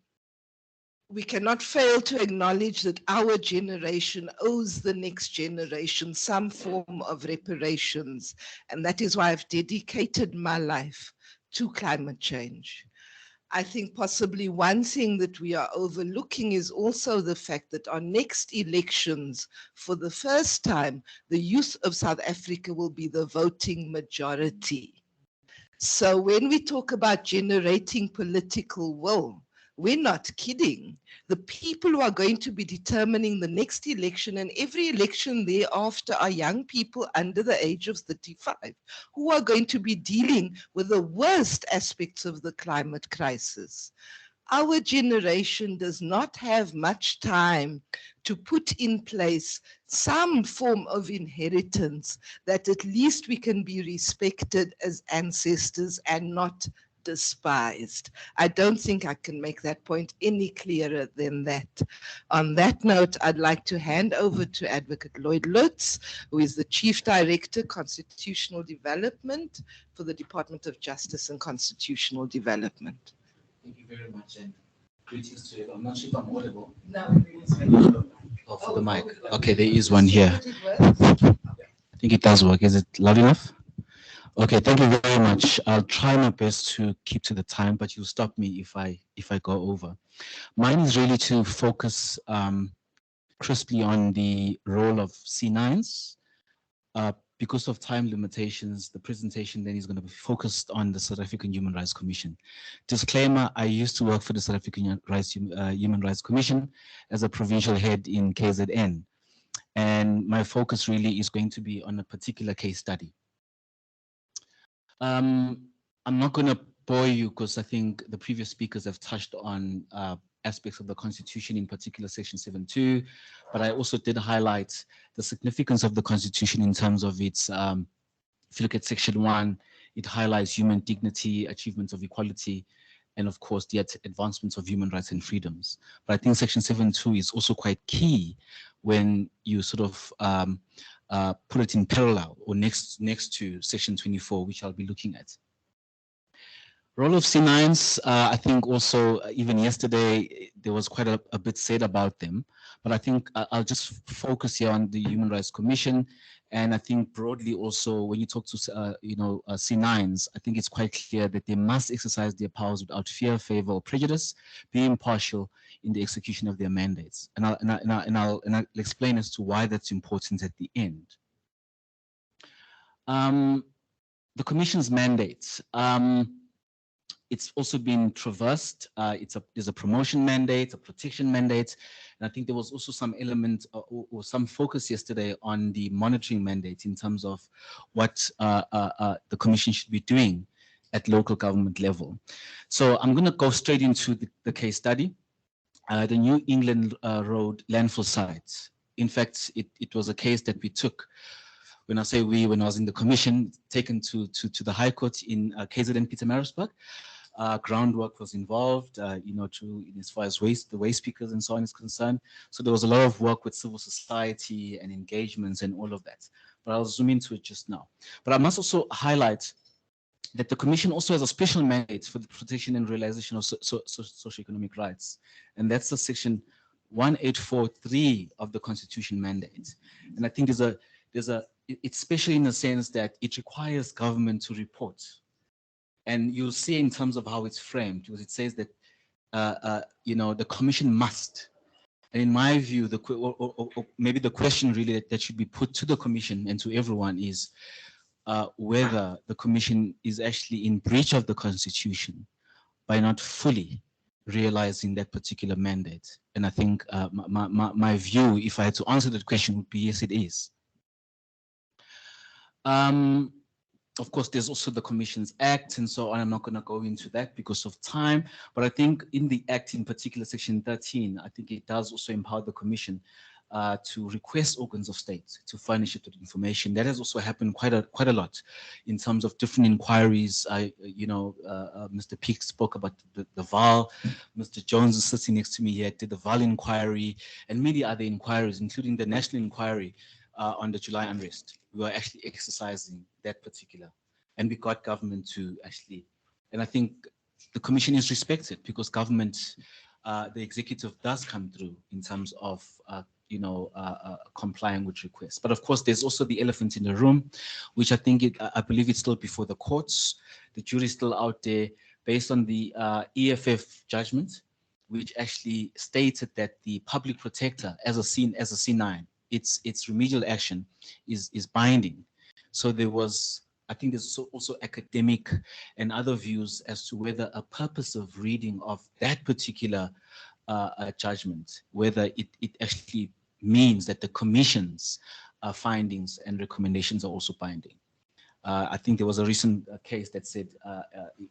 we cannot fail to acknowledge that our generation owes the next generation some form of reparations. And that is why I've dedicated my life to climate change. I think possibly one thing that we are overlooking is also the fact that our next elections, for the first time, the youth of South Africa will be the voting majority. So when we talk about generating political will, we're not kidding. The people who are going to be determining the next election and every election thereafter are young people under the age of 35 who are going to be dealing with the worst aspects of the climate crisis. Our generation does not have much time to put in place some form of inheritance that at least we can be respected as ancestors and not despised. I don't think I can make that point any clearer than that. On that note, I'd like to hand over to Advocate Lloyd Lutz, who is the Chief Director, Constitutional Development for the Department of Justice and Constitutional Development. Thank you very much, and greetings to you. I'm not sure if I'm audible. No. Oh, for the mic. Okay, there is one here. I think it does work. Is it loud enough? Okay, thank you very much. I'll try my best to keep to the time, but you'll stop me if I go over. Mine is really to focus crisply on the role of C9s. Because of time limitations, the presentation then is going to be focused on the South African Human Rights Commission. Disclaimer, I used to work for the South African Human Rights Commission as a provincial head in KZN. And my focus really is going to be on a particular case study. I'm not going to bore you because I think the previous speakers have touched on aspects of the Constitution, in particular Section 7.2, but I also did highlight the significance of the Constitution in terms of its, if you look at Section 1, it highlights human dignity, achievements of equality, and of course the advancements of human rights and freedoms. But I think Section 7.2 is also quite key when you sort of put it in parallel or next to Section 24, which I'll be looking at. Role of C9s, I think also even yesterday there was quite a bit said about them, but I think I'll just focus here on the Human Rights Commission, and I think broadly also when you talk to C9s, I think it's quite clear that they must exercise their powers without fear, favor, or prejudice, be impartial in the execution of their mandates, and I'll explain as to why that's important at the end. The Commission's mandates. It's also been traversed. There's a promotion mandate, a protection mandate, and I think there was also some element or some focus yesterday on the monitoring mandate in terms of what the Commission should be doing at local government level. So I'm going to go straight into the case study, the New England Road landfill site. In fact, it was a case that we took. When I say we, when I was in the Commission, taken to the High Court in KZN Pietermaritzburg. Groundwork was involved, as far as the waste speakers and so on is concerned. So there was a lot of work with civil society and engagements and all of that. But I'll zoom into it just now. But I must also highlight that the Commission also has a special mandate for the protection and realization of socioeconomic rights. And that's the section 1843 of the Constitution mandate. And I think it's special in the sense that it requires government to report. And you'll see in terms of how it's framed, because it says that, the Commission must. And in my view, maybe the question really that should be put to the Commission and to everyone is, whether the commission is actually in breach of the constitution by not fully realizing that particular mandate. And I think my view, if I had to answer that question, would be yes, it is. Of course, there's also the Commissions Act and so on. I'm not going to go into that because of time, but I think in the Act, in particular, Section 13, I think it does also empower the Commission to request organs of state to furnish it with information. That has also happened quite a lot in terms of different inquiries. Mr. Peake spoke about the VAL. Mr. Jones is sitting next to me here, did the VAL inquiry and many other inquiries, including the national inquiry on the July unrest. We were actually exercising that particular, and we got government to actually, and I think the commission is respected because government, the executive does come through in terms of, complying with requests. But of course, there's also the elephant in the room, which I think, I believe it's still before the courts. The jury's still out there based on the EFF judgment, which actually stated that the public protector as a C9, its remedial action is binding. So there was, I think there's also academic and other views as to whether a purpose of reading of that particular judgment, whether it actually means that the commission's findings and recommendations are also binding. I think there was a recent case that said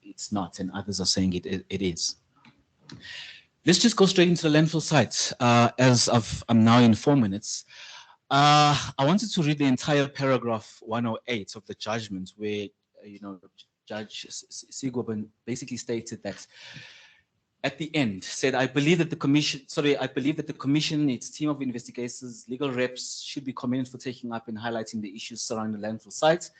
it's not, and others are saying it is. Let's just go straight into the landfill site. As I'm now in 4 minutes, I wanted to read the entire paragraph 108 of the judgment, where Judge Sigwaban basically stated that at the end said, I believe that the commission, its team of investigators, legal reps should be commended for taking up and highlighting the issues surrounding the landfill site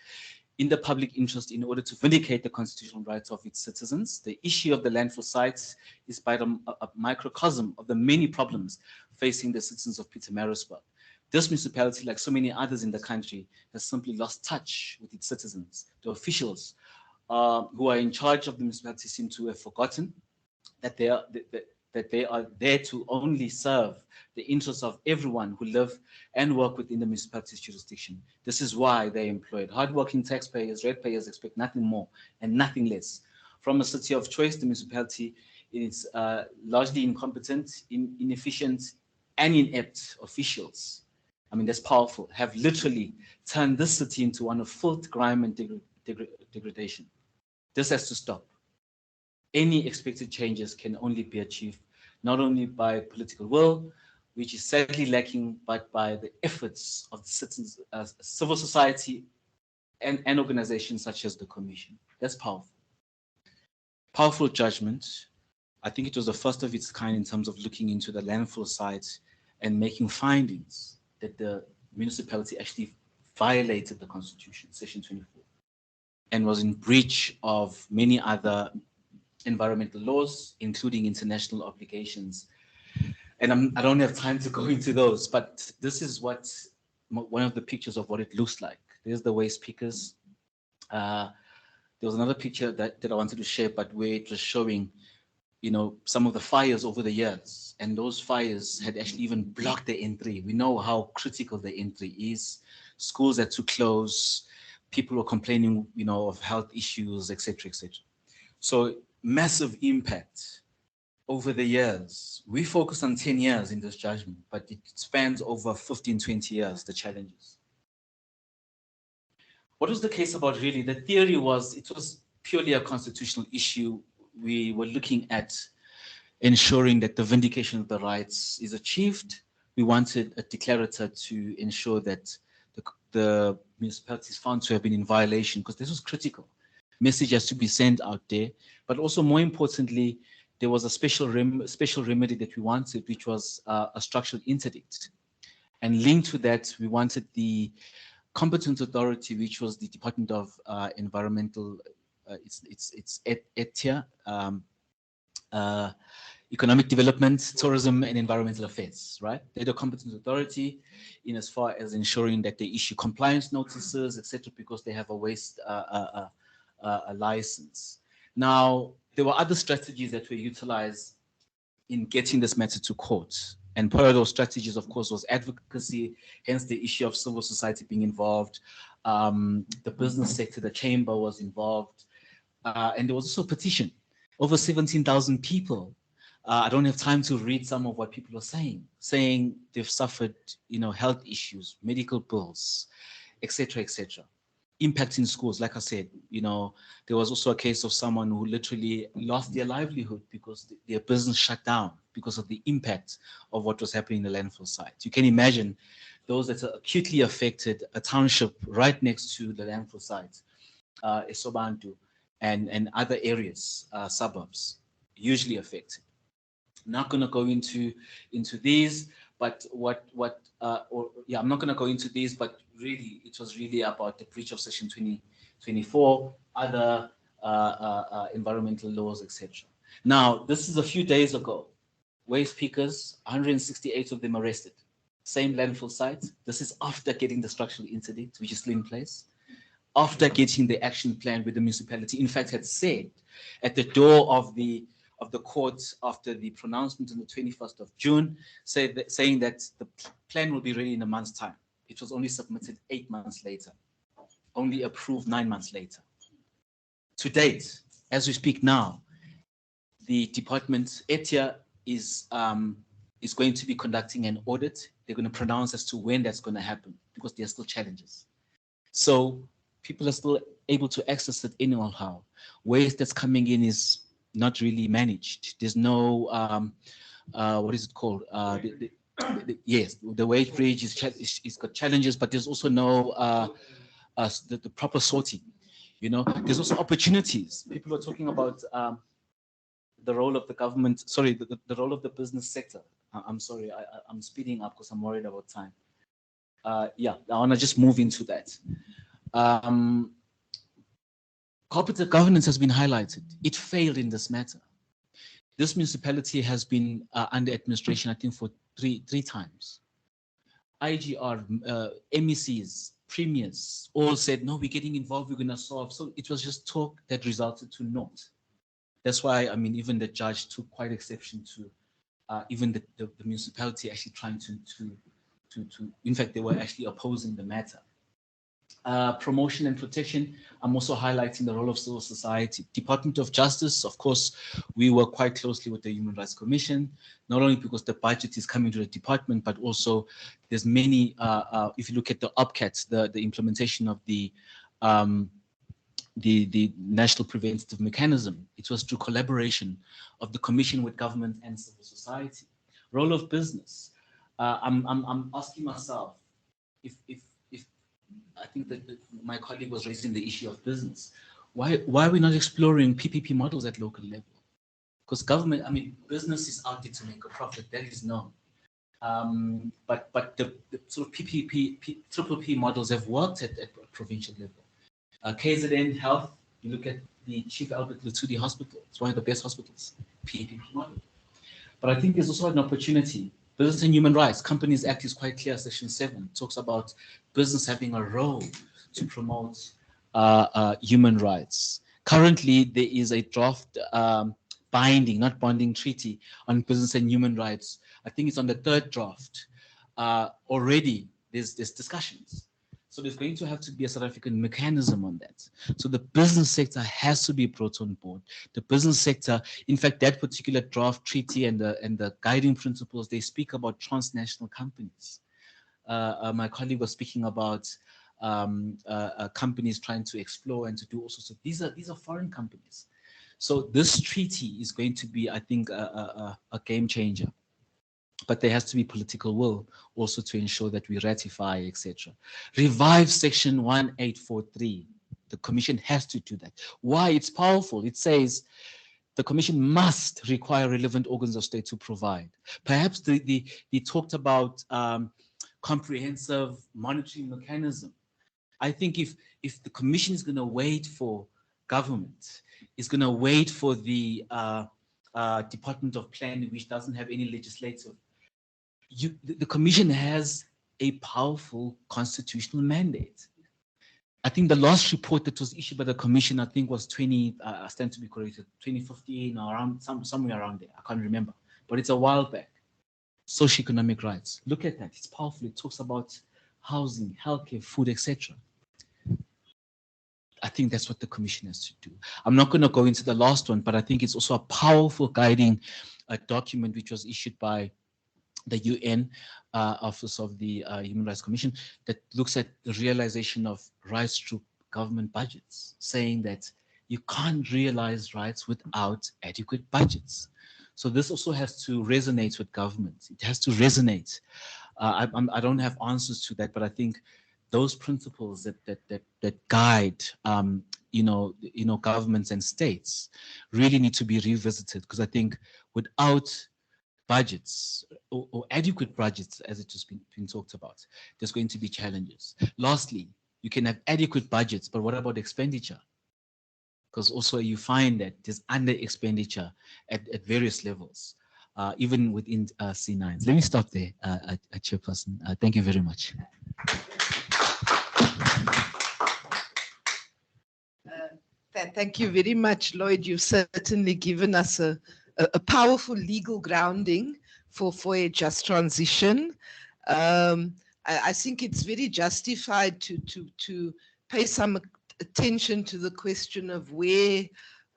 in the public interest in order to vindicate the constitutional rights of its citizens. The issue of the landfill sites is but a microcosm of the many problems facing the citizens of Pietermaritzburg. This municipality, like so many others in the country, has simply lost touch with its citizens. The officials who are in charge of the municipality seem to have forgotten that they are there to only serve the interests of everyone who live and work within the municipality's jurisdiction. This is why they employed hardworking taxpayers, ratepayers expect nothing more and nothing less. From a city of choice, the municipality is largely incompetent, inefficient, and inept officials. I mean, that's powerful, have literally turned this city into one of filth, grime, and degradation. This has to stop. Any expected changes can only be achieved not only by political will, which is sadly lacking, but by the efforts of the citizens, civil society, and organizations such as the Commission. That's powerful. Powerful judgment. I think it was the first of its kind in terms of looking into the landfill site and making findings that the municipality actually violated the Constitution, Section 24, and was in breach of many other environmental laws, including international obligations. And I don't have time to go into those, but this is what one of the pictures of what it looks like. There's the waste pickers. There was another picture that I wanted to share, but where it was showing, some of the fires over the years, and those fires had actually even blocked the entry. We know how critical the entry is. Schools had to close. People were complaining, of health issues, etc., etc. So massive impact over the years. We focus on 10 years in this judgment, but it spans over 15, 20 years, the challenges. What was the case about really? The theory was it was purely a constitutional issue. We were looking at ensuring that the vindication of the rights is achieved. We wanted a declarator to ensure that the municipality is found to have been in violation, because this was critical. Message has to be sent out there, but also more importantly, there was a special remedy that we wanted, which was a structural interdict. And linked to that, we wanted the competent authority, which was the Department of Environmental, it's ETIA, Economic Development, Tourism, and Environmental Affairs, right? They're the competent authority in as far as ensuring that they issue compliance notices, etc., because they have a waste a license. Now, there were other strategies that were utilized in getting this matter to court. And part of those strategies, of course, was advocacy, hence the issue of civil society being involved. The business sector, the chamber was involved. And there was also a petition. Over 17,000 people. I don't have time to read some of what people are saying they've suffered, health issues, medical bills, etc., etc. Impact in schools, like I said, there was also a case of someone who literally lost their livelihood because their business shut down because of the impact of what was happening in the landfill site. You can imagine those that are acutely affected, a township right next to the landfill site, Esobantu, and other areas, suburbs, hugely affected. Not going to go into these, but I'm not going to go into these, but really, it was really about the breach of Section 2024, other environmental laws, etc. Now, this is a few days ago. Waste pickers, 168 of them arrested. Same landfill site. This is after getting the structural interdict, which is still in place. After getting the action plan with the municipality, in fact, had said at the door of the court after the pronouncement on the 21st of June, saying that the plan will be ready in a month's time. It was only submitted 8 months later, only approved 9 months later. To date, as we speak now, the department, ETIA, is going to be conducting an audit. They're going to pronounce as to when that's going to happen because there are still challenges. So people are still able to access it anyhow. Waste that's coming in is not really managed. There's no, what is it called? Yes, the waste bridge is got challenges, but there's also no the proper sorting. There's also opportunities. People are talking about the role of the government. Sorry, the role of the business sector. I'm sorry, I'm speeding up because I'm worried about time. Yeah, I want to just move into that. Corporate governance has been highlighted. It failed in this matter. This municipality has been under administration, I think, for three times. IGR, MECs, premiers, all said, no, we're getting involved, we're going to solve. So it was just talk that resulted to naught. That's why, I mean, even the judge took quite exception to even the municipality actually trying to, in fact, they were actually opposing the matter. Promotion and protection, I'm also highlighting the role of civil society. Department of Justice, of course, we work quite closely with the Human Rights Commission, not only because the budget is coming to the department, but also there's many, if you look at the UPCAT, the implementation of the National Preventative Mechanism, it was through collaboration of the Commission with government and civil society. Role of business, I'm asking myself, if I think that my colleague was raising the issue of business. Why are we not exploring PPP models at local level? Because government, I mean, business is out there to make a profit, that is known. But the sort of PPP models have worked at provincial level. KZN Health, you look at the Chief Albert Lutuli Hospital, it's one of the best hospitals, PPP model. But I think there's also an opportunity. Business and Human Rights, Companies Act is quite clear, Section 7, talks about business having a role to promote human rights. Currently, there is a draft binding, not bonding treaty on business and human rights. I think it's on the 3rd draft. Already, there's discussions. So there's going to have to be a South African mechanism on that. So the business sector has to be brought on board. The business sector, in fact, that particular draft treaty and the guiding principles, they speak about transnational companies. My colleague was speaking about companies trying to explore and to do also. So these are foreign companies. So this treaty is going to be, I think, a game changer. But there has to be political will also to ensure that we ratify, etc. Revive Section 1843. The Commission has to do that. Why? It's powerful. It says the Commission must require relevant organs of state to provide. Perhaps they talked about comprehensive monitoring mechanism. I think if the Commission is going to wait for government, is going to wait for the Department of Planning, which doesn't have any legislative, the Commission has a powerful constitutional mandate. I think the last report that was issued by the Commission, I think was I stand to be corrected, 2015 or around somewhere around there. I can't remember, but it's a while back. socioeconomic rights. Look at that. It's powerful. It talks about housing, healthcare, food, etc. I think that's what the commission has to do. I'm not going to go into the last one, but I think it's also a powerful guiding document which was issued by the UN Office of the Human Rights Commission that looks at the realization of rights through government budgets, saying that you can't realize rights without adequate budgets. So this also has to resonate with government. It has to resonate. I don't have answers to that, but I think those principles that guide governments and states really need to be revisited, because I think without budgets or adequate budgets, as it has been talked about, there's going to be challenges. Lastly, you can have adequate budgets, but what about expenditure? Because also you find that there's under expenditure at various levels, even within C9s. Let me stop there, Chairperson. Thank you very much. Thank you very much, Lloyd. You've certainly given us a powerful legal grounding for a just transition. I think it's very justified to pay some attention to the question of where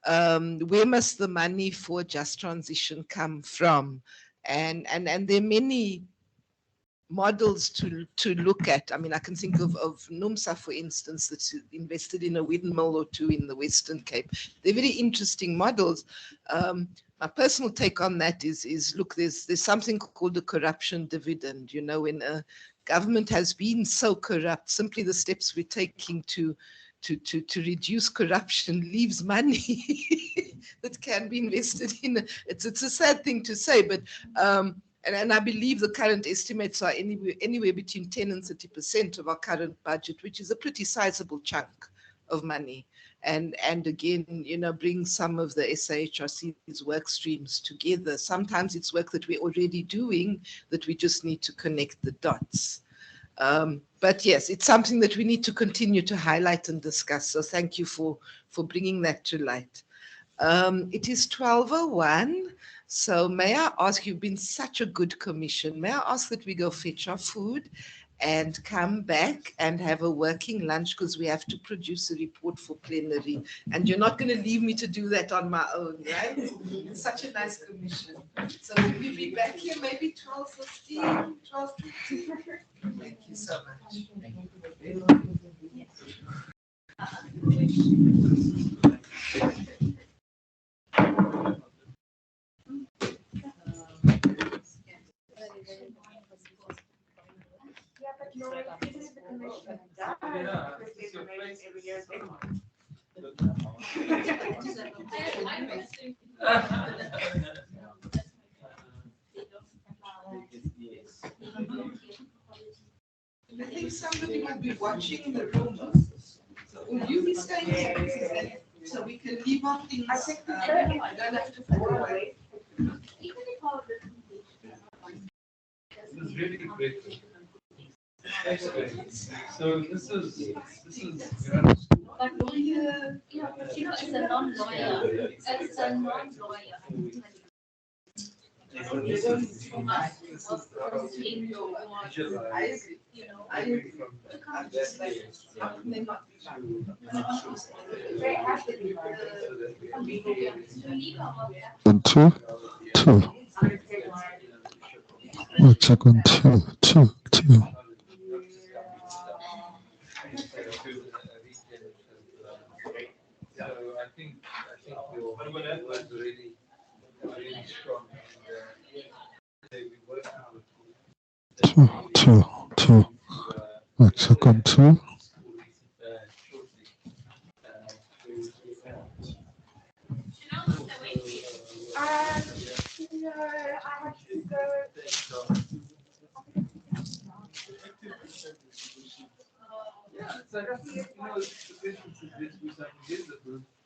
must the money for just transition come from, and there are many models to look at. I mean, I can think of NUMSA, for instance, that's invested in a windmill or two in the Western Cape. They're very interesting models. My personal take on that is look, there's something called a corruption dividend. You know, when a government has been so corrupt, simply the steps we're taking to reduce corruption leaves money that can be invested in. It's a sad thing to say, but and I believe the current estimates are anywhere between 10 and 30% of our current budget, which is a pretty sizable chunk of money. And again, you know, bring some of the SAHRC's work streams together. Sometimes it's work that we're already doing that we just need to connect the dots. But yes, it's something that we need to continue to highlight and discuss. So thank you for bringing that to light. It is 12:01. So may I ask, you've been such a good commission, may I ask that we go fetch our food and come back and have a working lunch, because we have to produce a report for plenary. And you're not going to leave me to do that on my own, right? It's such a nice commission. So will we be back here maybe 12:15, 12:50? Thank you so much. I think somebody will be watching the room. So will you be staying here so we can leave our things? I think I don't have to follow away. It's really great. So this is But lawyer, yeah, but you know, as a non-lawyer, On two. We'll check on two. So I think your work was really strong. Two. We'll check on two. So you know, the difference is this was like this,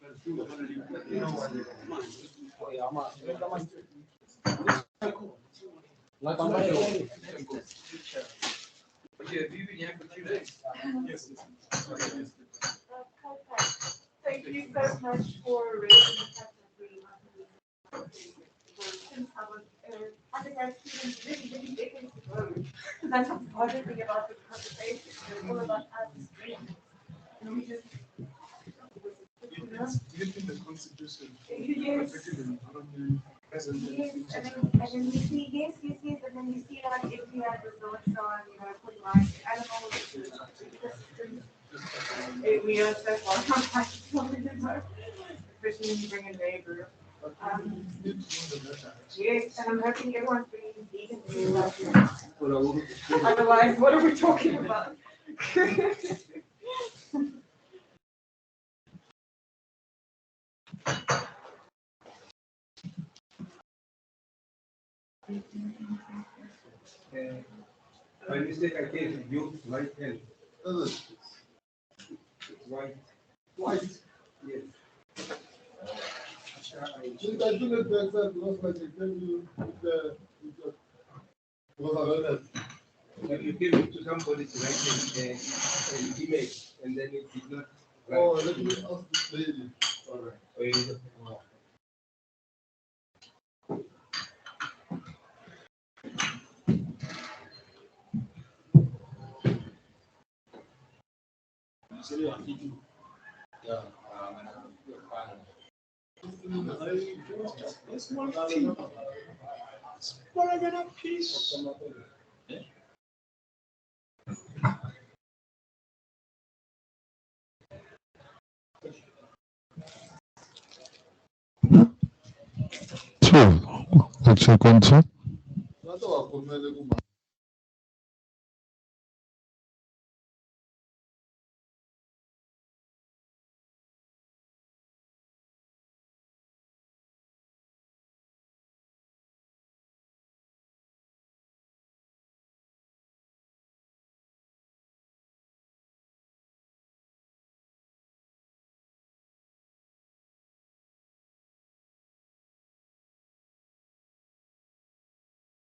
but two already, you know what? Yeah, do you think you have a few days? Yes. Thank you so much for raising such a great question. I think our students really that's what's bothering me about the conversation. It's all about us. And we just. Within the constitution, Yes. protecting the environment, present. Yes, and then you see, yes, and then you see like if we had resorts on, put like animals, ecosystems. We are so far from that, especially when you bring a neighbor. Yes, and I'm hoping everyone's bringing vegan food. Otherwise, what are we talking about? By mistake, I gave you white pen. It's white. White. Yes. Since I took it back there, because like I tell you, because I read it. You give it to somebody to write an email, and then it did not. Oh, let me ask this lady. All right. So, let's check on two.